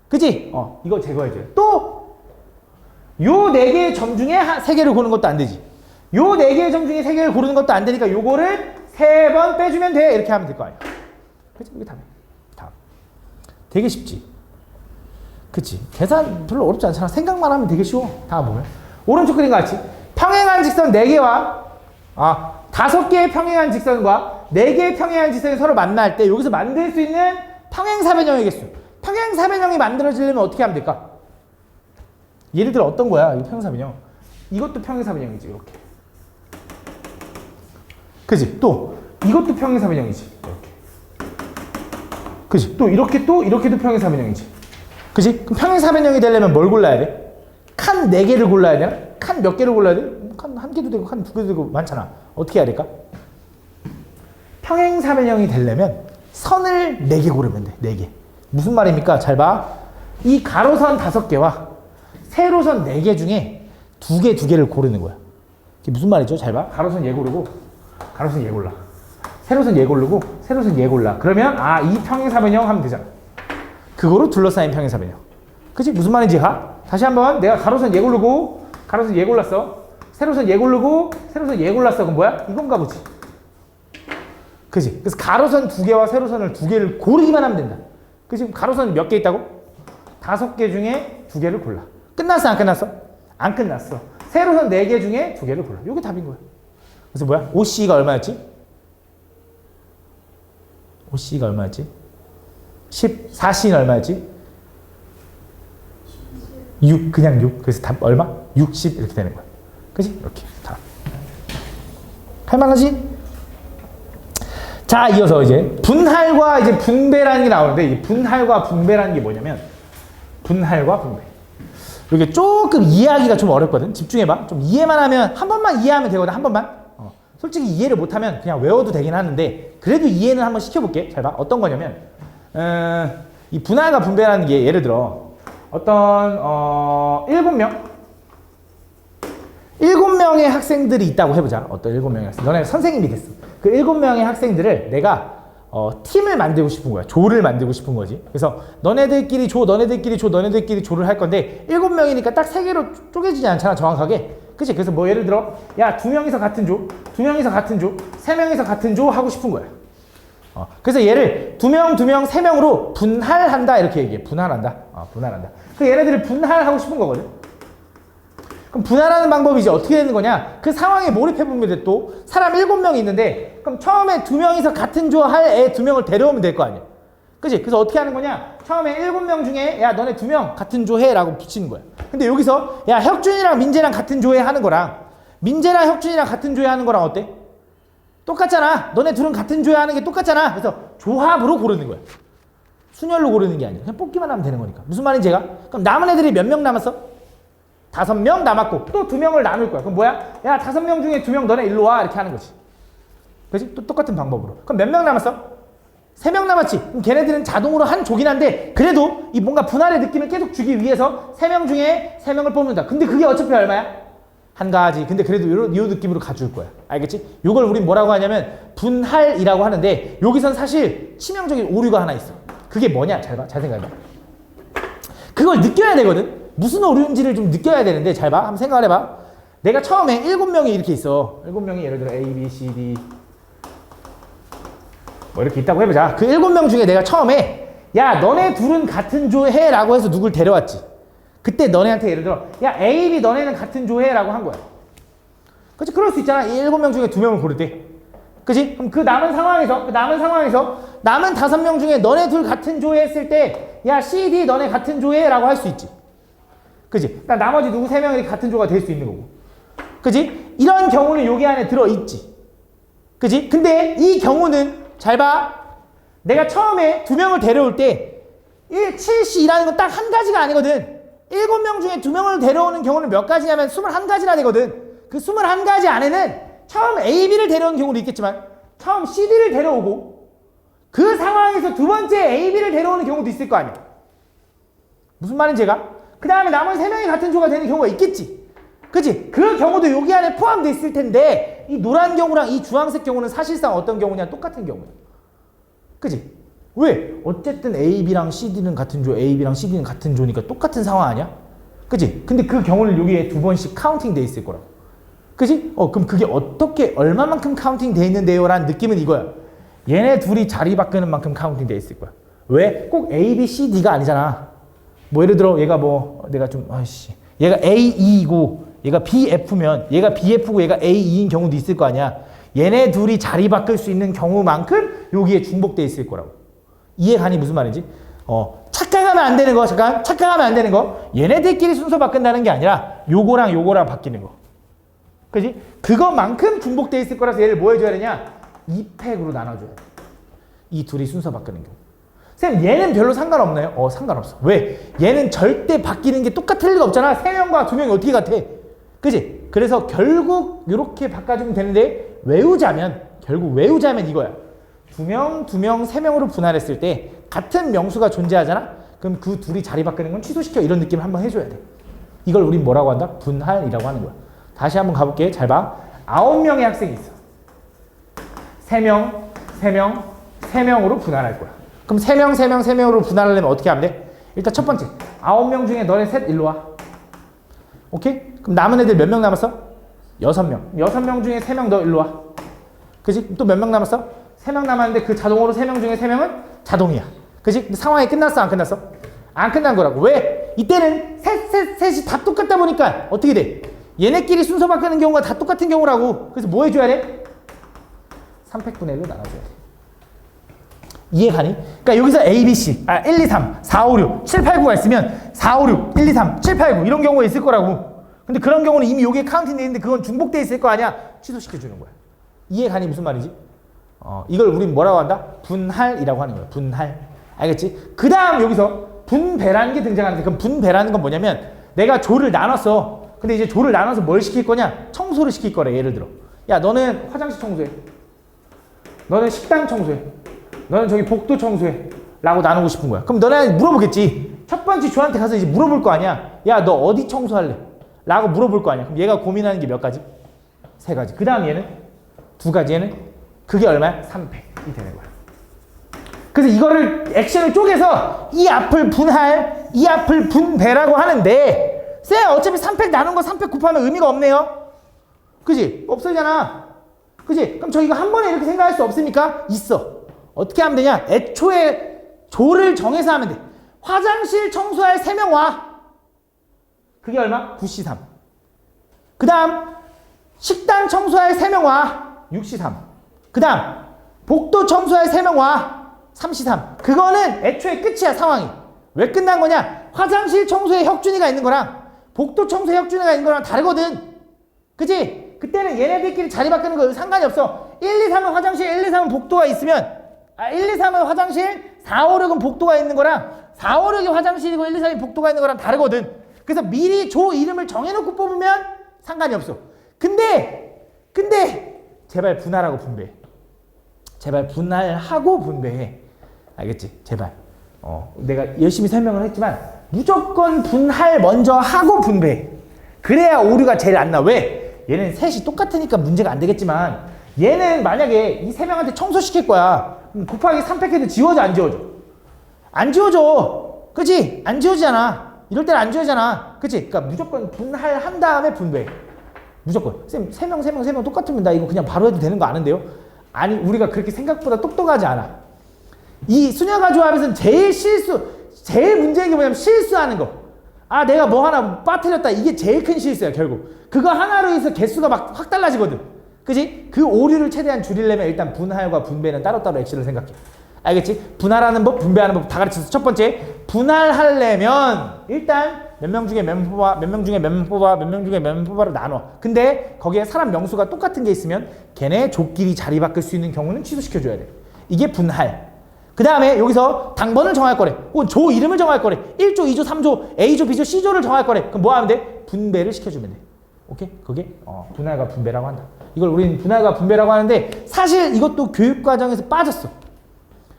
그치? 이거 제거해줘요. 또 요 4개의 점 중에 3개를 고르는 것도 안 되지. 요 4개의 점 중에 3개를 고르는 것도 안 되니까 요거를 3번 빼주면 돼. 이렇게 하면 될 거 아니야. 그치? 이게 답이야. 답. 되게 쉽지? 그치? 계산 별로 어렵지 않잖아. 생각만 하면 되게 쉬워. 다 뭐야? 오른쪽 그림 같이 평행한 직선 4개와 5개의 평행한 직선과 4개의 평행한 직선이 서로 만날 때 여기서 만들 수 있는 평행사변형의 개수. 평행사변형이 만들어지려면 어떻게 하면 될까? 예를 들어 어떤 거야? 이 평행사변형. 이것도 평행사변형이지. 이렇게. 그치? 또 이것도 평행사변형이지. 이렇게. 그치? 또 이렇게도 평행사변형이지. 그치? 그럼 평행사변형이 되려면 뭘 골라야 돼? 칸 4개를 골라야 되나? 칸 몇 개를 골라야 돼? 칸 1개도 되고 칸 2개도 되고 많잖아. 어떻게 해야 될까? 평행사변형이 되려면 선을 4개 고르면 돼. 4개. 무슨 말입니까? 잘 봐. 이 가로선 5개와 세로선 4개 중에 2개를 고르는 거야. 이게 무슨 말이죠? 잘 봐. 가로선 얘 고르고 가로선 얘 골라. 세로선 얘 고르고 세로선 얘 골라. 그러면 이 평행사변형 하면 되잖아. 그거로 둘러싸인 평행사변형. 그치? 무슨 말인지 가? 다시 한번 내가 가로선 얘 고르고 가로선 얘 골랐어. 세로선 얘 고르고 세로선 얘 골랐어. 그럼 뭐야? 이건가 보지. 그치? 그래서 가로선 2개와 세로선을 2개를 고르기만 하면 된다. 그치? 가로선 몇 개 있다고? 5개 중에 2개를 골라. 끝났어? 안 끝났어? 안 끝났어. 세로선 4개 중에 2개를 골라. 이게 답인 거야. 그래서 뭐야? OC가 얼마였지? OC가 얼마였지? 14C는 얼마였지? 6 그냥 6. 그래서 답 얼마? 60 이렇게 되는 거야. 그지? 이렇게 답. 할만하지? 자, 이어서 이제 분할과 이제 분배라는 게 나오는데, 이 분할과 분배라는 게 뭐냐면, 분할과 분배. 이게 조금 이해하기가 좀 어렵거든. 집중해봐. 좀 이해만 하면, 한 번만 이해하면 되거든. 한 번만. 솔직히 이해를 못하면 그냥 외워도 되긴 하는데, 그래도 이해는 한번 시켜볼게. 잘 봐. 어떤 거냐면, 이 분할과 분배라는 게 예를 들어 어떤 7명의 학생들이 있다고 해보자. 어떤 7명의 학생. 너네 선생님이 됐어. 그 7명의 학생들을 내가 팀을 만들고 싶은 거야. 조를 만들고 싶은 거지. 그래서 너네들끼리 조, 너네들끼리 조, 너네들끼리 조를 할 건데 7명이니까 딱 3개로 쪼개지지 않잖아, 정확하게. 그치? 그래서 뭐 예를 들어 야, 2명이서 같은 조, 2명이서 같은 조, 3명이서 같은 조 하고 싶은 거야. 그래서 얘를 2명, 2명, 3명으로 분할한다 이렇게 얘기해. 분할한다. 분할한다. 그 얘네들을 분할하고 싶은 거거든. 그럼 분할하는 방법이 이제 어떻게 되는 거냐? 그 상황에 몰입해보면 돼. 또 사람 7명이 있는데 그럼 처음에 2명이서 같은 조 할 애 2명을 데려오면 될 거 아니야. 그치? 그래서 어떻게 하는 거냐? 처음에 7명 중에 야, 너네 2명 같은 조 해 라고 붙이는 거야. 근데 여기서 야, 혁준이랑 민재랑 같은 조에 하는 거랑 민재랑 혁준이랑 같은 조에 하는 거랑 어때? 똑같잖아. 너네 둘은 같은 조에 하는 게 똑같잖아. 그래서 조합으로 고르는 거야. 순열로 고르는 게 아니야. 그냥 뽑기만 하면 되는 거니까. 무슨 말인지 제가? 그럼 남은 애들이 몇 명 남았어? 5명 남았고 또 2명을 나눌 거야. 그럼 뭐야? 야, 5명 중에 2명 너네 일로 와 이렇게 하는 거지. 그렇지? 또 똑같은 방법으로. 그럼 몇 명 남았어? 3명 남았지. 그럼 걔네들은 자동으로 한 조긴 한데 그래도 이 뭔가 분할의 느낌을 계속 주기 위해서 3명 중에 3명을 뽑는다. 근데 그게 어차피 얼마야? 한 가지. 근데 그래도 이 느낌으로 가줄 거야. 알겠지? 이걸 우린 뭐라고 하냐면 분할이라고 하는데 여기선 사실 치명적인 오류가 하나 있어. 그게 뭐냐? 잘 봐. 잘 생각해봐. 그걸 느껴야 되거든. 무슨 오류인지를 좀 느껴야 되는데 잘 봐. 한번 생각을 해봐. 내가 처음에 7명이 이렇게 있어. 7명이 예를 들어 A, B, C, D 뭐 이렇게 있다고 해보자. 그 7명 중에 내가 처음에 야, 너네 둘은 같은 조해 라고 해서 누굴 데려왔지. 그때 너네한테 예를 들어 야, A, B 너네는 같은 조해 라고 한 거야. 그치? 그럴 수 있잖아. 이 7명 중에 2명을 고를 때. 그치? 그럼 그 남은 상황에서 남은 5명 중에 너네 둘 같은 조해 했을 때 야, C, D 너네 같은 조해 라고 할 수 있지. 그치? 그러니까 나머지 누구 3명이 같은 조가 될 수 있는 거고. 그치? 이런 경우는 여기 안에 들어있지. 그치? 근데 이 경우는 잘 봐. 내가 처음에 2명을 데려올 때 7C라는 건 딱 한 가지가 아니거든. 7명 중에 2명을 데려오는 경우는 몇 가지냐면 21가지나 되거든. 그 21가지 안에는 처음 A, B를 데려오는 경우도 있겠지만 처음 C, D를 데려오고 그 상황에서 두 번째 A, B를 데려오는 경우도 있을 거 아니야. 무슨 말인지 제가? 그 다음에 남은 3명이 같은 조가 되는 경우가 있겠지. 그치? 그 경우도 여기 안에 포함되어 있을 텐데 이 노란 경우랑 이 주황색 경우는 사실상 어떤 경우냐? 똑같은 경우야. 그치? 왜? 어쨌든 A, B랑 C, D는 같은 조, A, B랑 C, D는 같은 조니까 똑같은 상황 아니야? 그치? 근데 그 경우는 여기에 2번씩 카운팅 돼 있을 거라고. 그치? 그럼 그게 어떻게, 얼마만큼 카운팅 돼 있는데요? 라는 느낌은 이거야. 얘네 둘이 자리 바꾸는 만큼 카운팅 돼 있을 거야. 왜? 꼭 A, B, C, D가 아니잖아. 뭐 예를 들어 얘가 내가 좀, 얘가 A, E이고 얘가 B, F면 얘가 B, F고 얘가 A, E인 경우도 있을 거 아니야. 얘네 둘이 자리 바꿀 수 있는 경우만큼 여기에 중복돼 있을 거라고. 이해가니 무슨 말인지? 착각하면 안 되는 거, 착각하면 안 되는 거. 얘네들끼리 순서 바꾼다는 게 아니라 요거랑 요거랑 바뀌는 거. 그지? 그것만큼 중복돼 있을 거라서 얘를 뭐 해줘야 되냐? 2팩으로 나눠줘야 돼. 이 둘이 순서 바꾸는 경우. 쌤, 얘는 별로 상관없나요? 상관없어. 왜? 얘는 절대 바뀌는 게 똑같을 리가 없잖아. 3명과 2명이 어떻게 같아? 그지? 그래서 결국 이렇게 바꿔주면 되는데 결국 외우자면 이거야. 2명, 2명, 3명으로 분할했을 때 같은 명수가 존재하잖아? 그럼 그 둘이 자리 바꾸는 건 취소시켜. 이런 느낌을 한번 해줘야 돼. 이걸 우린 뭐라고 한다? 분할이라고 하는 거야. 다시 한번 가볼게. 잘 봐. 9명의 학생이 있어. 3명, 3명, 3명으로 분할할 거야. 그럼 3명, 3명, 3명으로 분할하려면 어떻게 하면 돼? 일단 첫 번째, 9명 중에 너네 셋 일로 와. 오케이? 그럼 남은 애들 몇 명 남았어? 6명. 6명 중에 3명 너 일로 와. 그치? 또 몇 명 남았어? 3명 남았는데 그 자동으로 3명 중에 3명은 자동이야. 그치? 상황이 끝났어? 안 끝났어? 안 끝난 거라고. 왜? 이때는 셋이 다 똑같다 보니까 어떻게 돼? 얘네끼리 순서 바꾸는 경우가 다 똑같은 경우라고. 그래서 뭐 해줘야 돼? 3팩분의 1로 나눠줘야 돼. 이해가니? 그러니까 여기서 A, B, C, 1, 2, 3, 4, 5, 6, 7, 8, 9가 있으면 4, 5, 6, 1, 2, 3, 7, 8, 9 이런 경우가 있을 거라고. 근데 그런 경우는 이미 여기에 카운팅 돼 있는데 그건 중복돼 있을 거 아니야? 취소시켜주는 거야. 이해가니? 무슨 말이지? 이걸 우린 뭐라고 한다? 분할이라고 하는 거야. 분할. 알겠지? 그 다음 여기서 분배라는 게 등장하는데, 그럼 분배라는 건 뭐냐면 내가 조를 나눴어. 근데 이제 조를 나눠서 뭘 시킬 거냐? 청소를 시킬 거래. 예를 들어, 야, 너는 화장실 청소해, 너는 식당 청소해, 너는 저기 복도 청소해 라고 나누고 싶은 거야. 그럼 너네 물어보겠지. 첫 번째 조한테 가서 이제 물어볼 거 아니야. 야, 너 어디 청소할래? 라고 물어볼 거 아니야. 그럼 얘가 고민하는 게 몇 가지? 3가지. 그 다음 얘는 2가지. 얘는 그게 얼마야? 3팩이 되는 거야. 그래서 이거를 액션을 쪼개서 이 앞을 분할, 이 앞을 분배라고 하는데, 쎄, 어차피 3팩 나눈 거 3팩 곱하면 의미가 없네요. 그지? 없어지잖아. 그지? 그럼 저 이거 한 번에 이렇게 생각할 수 없습니까? 있어. 어떻게 하면 되냐? 애초에 조를 정해서 하면 돼. 화장실 청소할 3명 와. 그게 얼마? 9C3. 그 다음 식당 청소할 3명 와. 6C3. 그 다음 복도 청소할 3명 와. 3C3. 그거는 애초에 끝이야. 상황이. 왜 끝난 거냐? 화장실 청소에 혁준이가 있는 거랑 복도 청소에 혁준이가 있는 거랑 다르거든. 그치? 그때는 얘네들끼리 자리 바꾸는 거 상관이 없어. 1, 2, 3은 화장실, 1, 2, 3은 복도가 있으면 1, 2, 3은 화장실, 4, 5, 6은 복도가 있는 거랑 4, 5, 6이 화장실이고 1, 2, 3이 복도가 있는 거랑 다르거든. 그래서 미리 조 이름을 정해놓고 뽑으면 상관이 없어. 근데 제발 분할하고 분배해. 제발 분할하고 분배해. 알겠지? 제발. 내가 열심히 설명을 했지만 무조건 분할 먼저 하고 분배해. 그래야 오류가 제일 안 나. 왜? 얘는 셋이 똑같으니까 문제가 안 되겠지만, 얘는 만약에 이 3명한테 청소시킬 거야. 곱하기 3팩 해도 지워져, 안 지워져? 안 지워져. 그치? 안 지워지잖아. 이럴 때는 안 지워지잖아. 그치? 그러니까 무조건 분할한 다음에 분배해. 무조건. 쌤, 3명 똑같으면 나 이거 그냥 바로 해도 되는 거 아는데요? 아니, 우리가 그렇게 생각보다 똑똑하지 않아. 이 수녀가 조합에서는 제일 문제인 게 뭐냐면 실수하는 거. 내가 뭐 하나 빠뜨렸다. 이게 제일 큰 실수야, 결국. 그거 하나로 해서 개수가 막 확 달라지거든. 그지? 그 오류를 최대한 줄이려면 일단 분할과 분배는 따로따로 액션을 생각해. 알겠지? 분할하는 법, 분배하는 법 다 가르쳤어. 첫 번째, 분할하려면 일단 몇 명 중에 몇 명 뽑아, 몇 명 중에 몇 명 뽑아, 몇 명 중에 몇 명 뽑아를 나눠. 근데 거기에 사람 명수가 똑같은 게 있으면 걔네 조끼리 자리 바꿀 수 있는 경우는 취소시켜줘야 돼. 이게 분할. 그 다음에 여기서 당번을 정할 거래. 혹은 조 이름을 정할 거래. 1조, 2조, 3조, A조, B조, C조를 정할 거래. 그럼 뭐 하면 돼? 분배를 시켜주면 돼. 오케이? 그게 분할과 분배라고 한다. 이걸 우리는 분할과 분배라고 하는데, 사실 이것도 교육과정에서 빠졌어.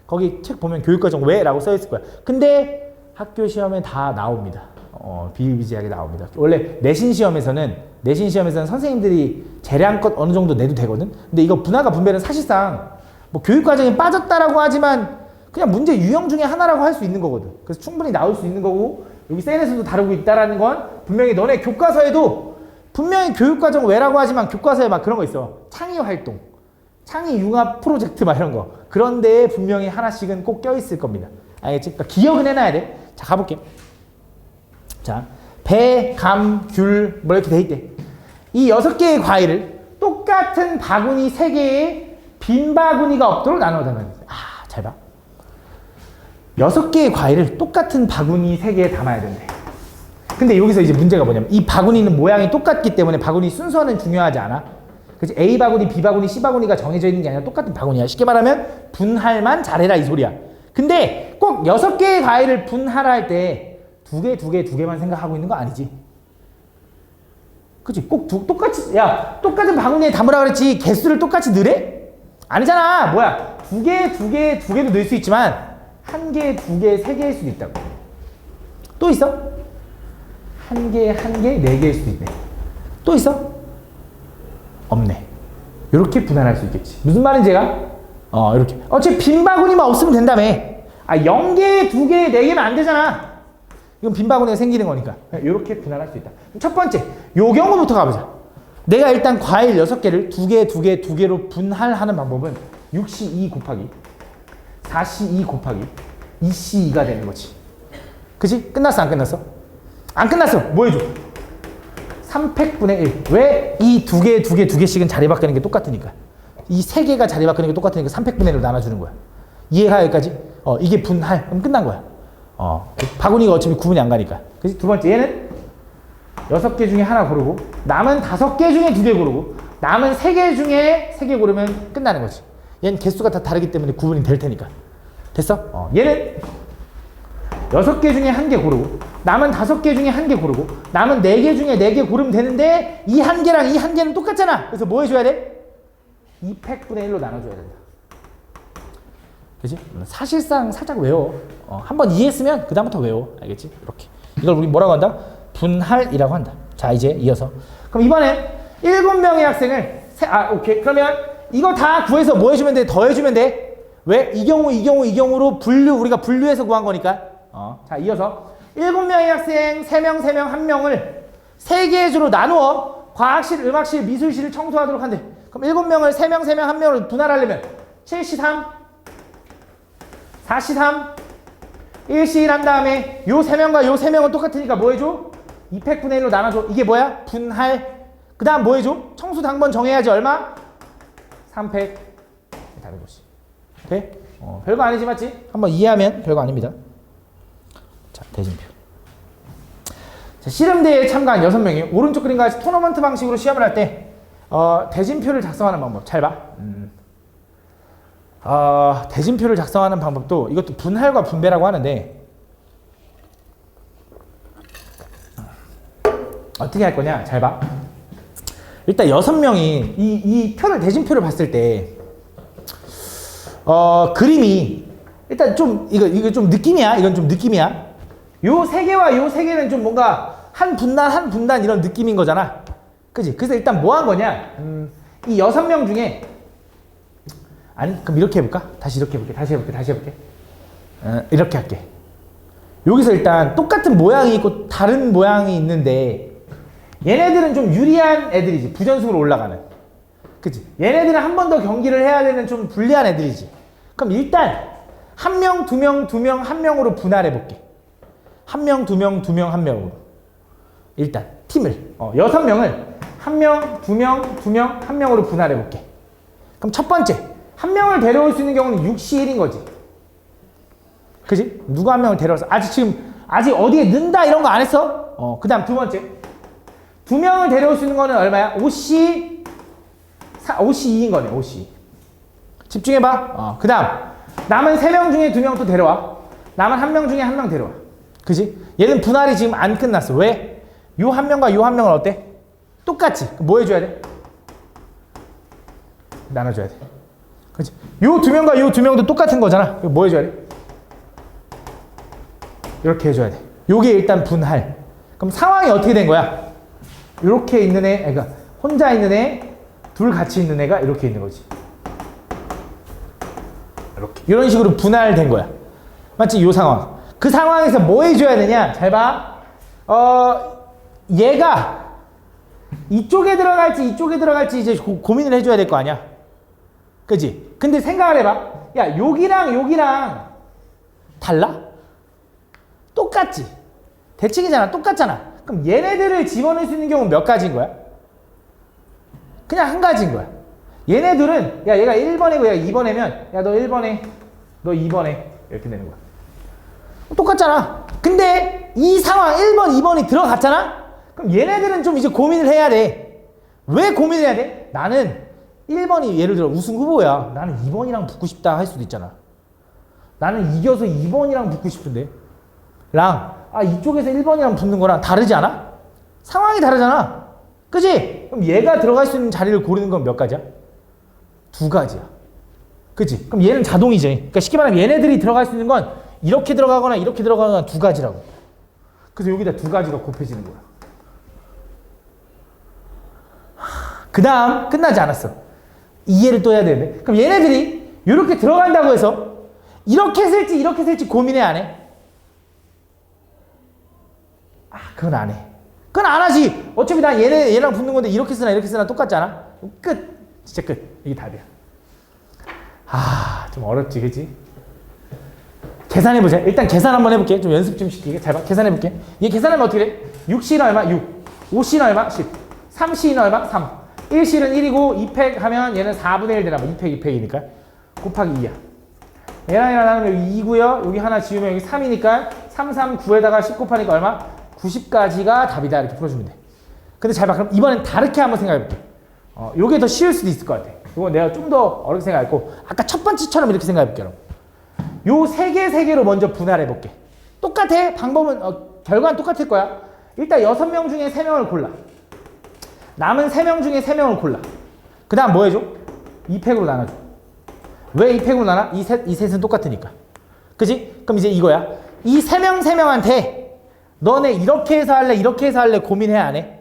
거기 책 보면 교육과정 왜? 라고 써있을 거야. 근데 학교 시험에 다 나옵니다. 비일비재하게 나옵니다. 원래 내신 시험에서는 선생님들이 재량껏 어느 정도 내도 되거든. 근데 이거 분할과 분배는 사실상 뭐 교육과정에 빠졌다라고 하지만 그냥 문제 유형 중에 하나라고 할 수 있는 거거든. 그래서 충분히 나올 수 있는 거고, 여기 센에서도 다루고 있다라는 건 분명히 너네 교과서에도 분명히 교육과정 외라고 하지만 교과서에 막 그런 거 있어. 창의활동, 창의융합 프로젝트 막 이런 거. 그런 데에 분명히 하나씩은 꼭 껴있을 겁니다. 알겠지? 그러니까 기억은 해놔야 돼. 자, 가볼게. 자, 배, 감, 귤 뭐 이렇게 돼 있대. 이 6개의 과일을 똑같은 바구니 3개의 빈 바구니가 없도록 나눠담아야 돼. 잘 봐. 6개의 과일을 똑같은 바구니 3개에 담아야 된대. 근데 여기서 이제 문제가 뭐냐면, 이 바구니는 모양이 똑같기 때문에 바구니 순서는 중요하지 않아. 그치? A 바구니, B 바구니, C 바구니가 정해져 있는 게 아니라 똑같은 바구니야. 쉽게 말하면 분할만 잘해라 이 소리야. 근데 꼭 6개의 과일을 분할할 때 두 개만 생각하고 있는 거 아니지. 그치? 꼭 똑같이, 똑같은 바구니에 담으라 그랬지 개수를 똑같이 넣으래? 아니잖아. 뭐야, 2개도 넣을 수 있지만 1개, 2개, 3개일 수도 있다고. 또 있어? 1개, 4개일 수도 있네. 또 있어? 없네. 이렇게 분할할 수 있겠지. 무슨 말인지 제가? 이렇게. 어차피 빈 바구니만 없으면 된다며. 0개, 2개, 4개면 안 되잖아. 이건 빈 바구니가 생기는 거니까. 이렇게 분할할 수 있다. 첫 번째, 요 경우부터 가보자. 내가 일단 과일 6개를 2개로 분할하는 방법은 6C2 곱하기 4C2 곱하기 2C2가 되는 거지. 그치? 끝났어, 안 끝났어? 안 끝났어. 뭐 해줘? 3팩분의 1. 왜? 이 2개씩은 자리 바꾸는 게 똑같으니까. 이 3개가 자리 바꾸는 게 똑같으니까 3팩분의 1로 나눠주는 거야. 이해가 여기까지? 이게 분할. 그럼 끝난 거야. 바구니가 어차피 구분이 안 가니까. 그치? 두 번째, 얘는 6개 중에 하나 고르고, 남은 5개 중에 2개 고르고, 남은 3개 중에 3개 고르면 끝나는 거지. 얘는 개수가 다 다르기 때문에 구분이 될 테니까. 됐어? 얘는 6개 중에 1개 고르고, 남은 5개 중에 1개 고르고, 남은 4개 중에 4개 고르면 되는데, 이 1개랑 이 1개는 똑같잖아. 그래서 뭐 해줘야 돼? 2팩분의 1로 나눠줘야 된다. 그치? 사실상 살짝 외워. 한번 이해했으면 그 다음부터 외워. 알겠지? 이렇게. 이걸 우리 뭐라고 한다? 분할이라고 한다. 자, 이제 이어서. 그럼 이번엔 7명의 학생을 오케이. 그러면 이거 다 구해서 뭐 해주면 돼? 더해주면 돼? 왜? 이 경우로 우리가 분류해서 구한 거니까. 자, 이어서 7명의 학생 3명, 1명을 3개의 주로 나누어 과학실, 음악실, 미술실을 청소하도록 한대. 그럼 7명을 3명, 1명으로 분할하려면 7C3, 4C3, 1C1 한 다음에 요 3명과 요 3명은 똑같으니까 뭐 해줘? 2팩분의 1로 나눠줘. 이게 뭐야? 분할. 그 다음 뭐 해줘? 청수 당번 정해야지. 얼마? 3팩. 다른 것이. 돼? 별거 아니지, 맞지? 한번 이해하면 별거 아닙니다. 자, 대진표. 자, 씨름대회에 참가한 6명이 오른쪽 그림과 같이 토너먼트 방식으로 시험을 할 때 대진표를 작성하는 방법. 잘 봐. 대진표를 작성하는 방법도 이것도 분할과 분배라고 하는데 어떻게 할 거냐? 잘 봐. 일단 6명이 이 표를 대진표를 봤을 때 그림이 일단 좀 이거 좀 느낌이야. 이건 좀 느낌이야. 요 3개와 요 3개는 좀 뭔가 한 분단 이런 느낌인 거잖아. 그지? 그래서 일단 뭐 한 거냐? 이 6명 중에 그럼 이렇게 해볼까? 다시 이렇게 해볼게. 이렇게 할게. 여기서 일단 똑같은 모양이 있고 다른 모양이 있는데 얘네들은 좀 유리한 애들이지. 부전승으로 올라가는. 그치? 얘네들은 한 번 더 경기를 해야 되는 좀 불리한 애들이지. 그럼 일단 1명, 2명, 2명, 1명으로 분할해볼게. 1명, 2명, 2명, 1명으로. 일단 팀을 6명을 1명, 2명, 2명, 1명으로 분할해볼게. 그럼 첫 번째 1명을 데려올 수 있는 경우는 6C1인 거지. 그지? 누가 1명을 데려와서 아직 어디에 넣는다 이런 거 안 했어? 그 다음 두 번째 2명을 데려올 수 있는 거는 얼마야? 5C2인 거네. 5C. 집중해봐. 그 다음 남은 3명 중에 2명 또 데려와. 남은 1명 중에 1명 데려와. 그지? 얘는 분할이 지금 안 끝났어. 왜? 요 1명과 요 1명은 어때? 똑같지? 뭐 해줘야 돼? 나눠줘야 돼. 그치? 요 2명과 요 2명도 똑같은 거잖아. 뭐 해줘야 돼? 이렇게 해줘야 돼. 요게 일단 분할. 그럼 상황이 어떻게 된 거야? 이렇게 있는 애, 그러니까 혼자 있는 애, 둘 같이 있는 애가 이렇게 있는 거지. 이렇게. 이런 식으로 분할된 거야. 맞지? 요 상황. 그 상황에서 뭐 해줘야 되냐? 잘 봐. 얘가 이쪽에 들어갈지 이제 고민을 해줘야 될 거 아니야. 그치? 근데 생각을 해봐. 야, 여기랑 달라? 똑같지? 대칭이잖아. 똑같잖아. 그럼 얘네들을 집어넣을 수 있는 경우는 몇 가지인 거야? 그냥 한 가지인 거야. 얘네들은 야, 얘가 1번이고 얘가 2번이면 야, 너 1번에 너 2번에 이렇게 되는 거야. 똑같잖아. 근데 이 상황 1번, 2번이 들어갔잖아? 그럼 얘네들은 좀 이제 고민을 해야 돼. 왜 고민을 해야 돼? 나는 1번이 예를 들어 우승 후보야. 나는 2번이랑 붙고 싶다 할 수도 있잖아. 나는 이겨서 2번이랑 붙고 싶은데 이쪽에서 1번이랑 붙는 거랑 다르지 않아? 상황이 다르잖아. 그치? 그럼 얘가 들어갈 수 있는 자리를 고르는 건 몇 가지야? 2가지야. 그치? 그럼 얘는 자동이지. 그러니까 쉽게 말하면 얘네들이 들어갈 수 있는 건 이렇게 들어가거나 이렇게 들어가거나 2가지라고. 그래서 여기다 2가지가 곱해지는 거야. 그 다음 끝나지 않았어. 이해를 또 해야 되는데. 그럼 얘네들이 이렇게 들어간다고 해서 이렇게 쓸지 고민해 안 해? 그건 안 해. 그건 안 하지. 어차피 난 얘랑 붙는 건데 이렇게 쓰나 똑같잖아. 끝. 진짜 끝. 이게 답이야. 좀 어렵지, 그치? 계산해보자. 일단 계산 한번 해볼게. 좀 연습 좀 시키게. 잘 봐. 계산해볼게. 얘 계산하면 어떻게 돼? 6C는 얼마? 6. 5C는 얼마? 10. 3C는 얼마? 3. 1C는 1이고 2팩 하면 얘는 4분의 1 되나 봐. 2팩이니까. 곱하기 2야. 얘랑 얘랑 나누면 여기 2고요. 여기 하나 지우면 여기 3이니까 3, 3, 9에다가 10 곱하니까 얼마? 90까지가 답이다. 이렇게 풀어주면 돼. 근데 잘 봐. 그럼 이번엔 다르게 한번 생각해볼게. 요게 더 쉬울 수도 있을 것 같아. 이건 내가 좀 더 어렵게 생각했고 아까 첫 번째처럼 이렇게 생각해볼게. 여러분. 요 세 개로 먼저 분할해볼게. 똑같아. 방법은 결과는 똑같을 거야. 일단 6명 중에 3명을 골라. 남은 3명 중에 3명을 골라. 그 다음 뭐 해줘? 2팩으로 나눠줘. 왜 2팩으로 나눠? 이 셋은 똑같으니까. 그지? 그럼 이제 이거야. 이 3명한테 너네 이렇게 해서 할래 이렇게 해서 할래 고민해 안 해?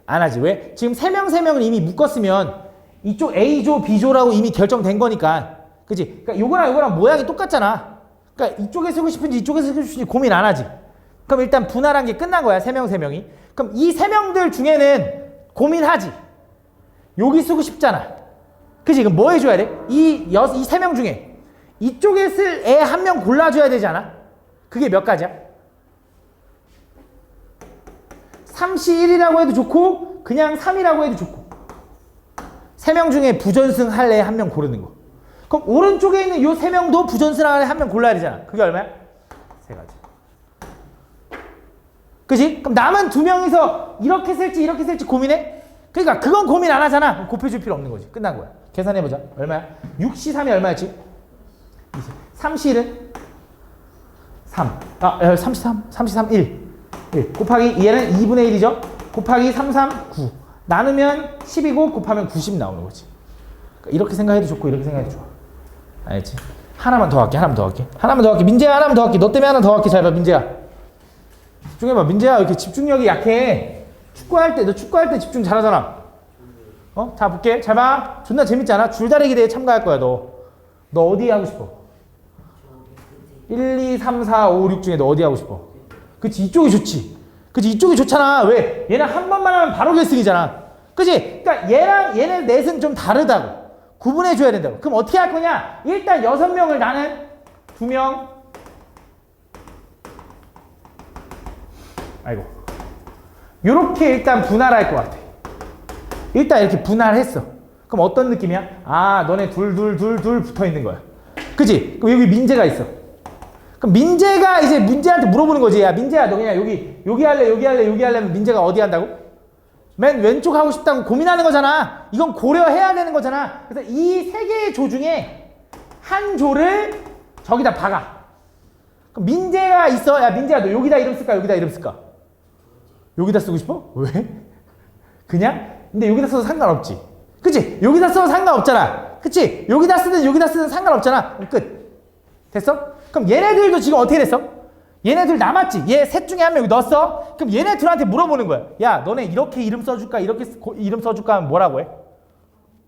안 하지. 왜? 지금 3명은 이미 묶었으면 이쪽 A조 B조라고 이미 결정된 거니까. 그지? 그러니까 요거랑 모양이 똑같잖아. 그러니까 이쪽에 쓰고 싶은지 이쪽에 쓰고 싶은지 고민 안 하지. 그럼 일단 분할한 게 끝난 거야. 3명이. 그럼 이 3명들 중에는 고민하지. 여기 쓰고 싶잖아. 그치? 그럼 뭐 해줘야 돼? 이 3명 중에 이쪽에 쓸 애 한 명 골라줘야 되지 않아? 그게 몇 가지야? 3C1이라고 해도 좋고 그냥 3이라고 해도 좋고 3명 중에 부전승 할 애 한 명 고르는 거. 그럼 오른쪽에 있는 요 3명도 부전승 할 애 한 명 골라야 되잖아. 그게 얼마야? 3가지. 그치? 그럼 남은 2명이서 이렇게 쓸지 고민해? 그러니까 그건 고민 안 하잖아. 곱해줄 필요 없는 거지. 끝난 거야. 계산해보자. 얼마야? 6C3이 얼마였지? 3C1은 3. 3C3 1. 곱하기 얘는 2분의 1이죠? 곱하기 3, 3, 9. 나누면 10이고 곱하면 90 나오는 거지. 그러니까 이렇게 생각해도 좋고 이렇게 생각해도 좋아. 알겠지? 하나만 더 할게. 민재야 하나만 더 할게. 너 때문에 하나 더 할게. 잘 봐, 민재야. 집중해봐. 민재야 왜 이렇게 집중력이 약해? 너 축구할 때 집중 잘하잖아. 자, 볼게. 잘 봐. 존나 재밌지 않아? 줄다리기 대회 참가할 거야, 너. 너 어디 하고 싶어? 1, 2, 3, 4, 5, 6 중에 너 어디 하고 싶어? 그치, 이쪽이 좋지. 그치, 이쪽이 좋잖아. 왜? 얘는 한 번만 하면 바로 결승이잖아. 그치? 그러니까 얘네 넷은 좀 다르다고. 구분해줘야 된다고. 그럼 어떻게 할 거냐? 일단 6명을 나는 2명. 아이고. 요렇게 일단 분할할 것 같아. 일단 이렇게 분할했어. 그럼 어떤 느낌이야? 아, 너네 둘 붙어 있는 거야. 그치? 그럼 여기 민재가 있어. 그럼 민재가 이제 민재한테 물어보는 거지. 야, 민재야, 너 그냥 여기 할래 하면 민재가 어디 한다고? 맨 왼쪽 하고 싶다고 고민하는 거잖아. 이건 고려해야 되는 거잖아. 그래서 이 세 개의 조 중에 한 조를 저기다 박아. 그럼 민재가 있어. 야, 민재야, 너 여기다 이름 쓸까? 여기다 이름 쓸까? 여기다 쓰고 싶어? 왜? 그냥? 근데 여기다 써도 상관없지. 그치? 여기다 써도 상관없잖아. 그치? 여기다 쓰든 상관없잖아. 그럼 끝. 됐어? 그럼 얘네들도 지금 어떻게 됐어? 얘네들 남았지? 얘 셋 중에 한 명 넣었어? 그럼 얘네 둘한테 물어보는 거야. 야, 너네 이렇게 이름 써줄까? 이렇게 이름 써줄까? 하면 뭐라고 해?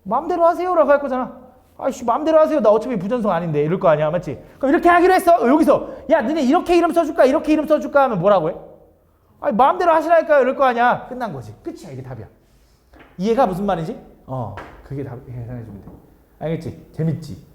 마음대로 하세요 라고 할 거잖아. 아이씨, 마음대로 하세요. 나 어차피 부전성 아닌데. 이럴 거 아니야. 맞지? 그럼 이렇게 하기로 했어. 여기서 야, 너네 이렇게 이름 써줄까? 이렇게 이름 써줄까? 하면 뭐라고 해? 아니, 마음대로 하시라니까. 이럴 거 아니야. 끝난 거지. 끝이야. 이게 답이야. 이해가 무슨 말인지? 그게 답 계산해주면 돼. 알겠지? 재밌지?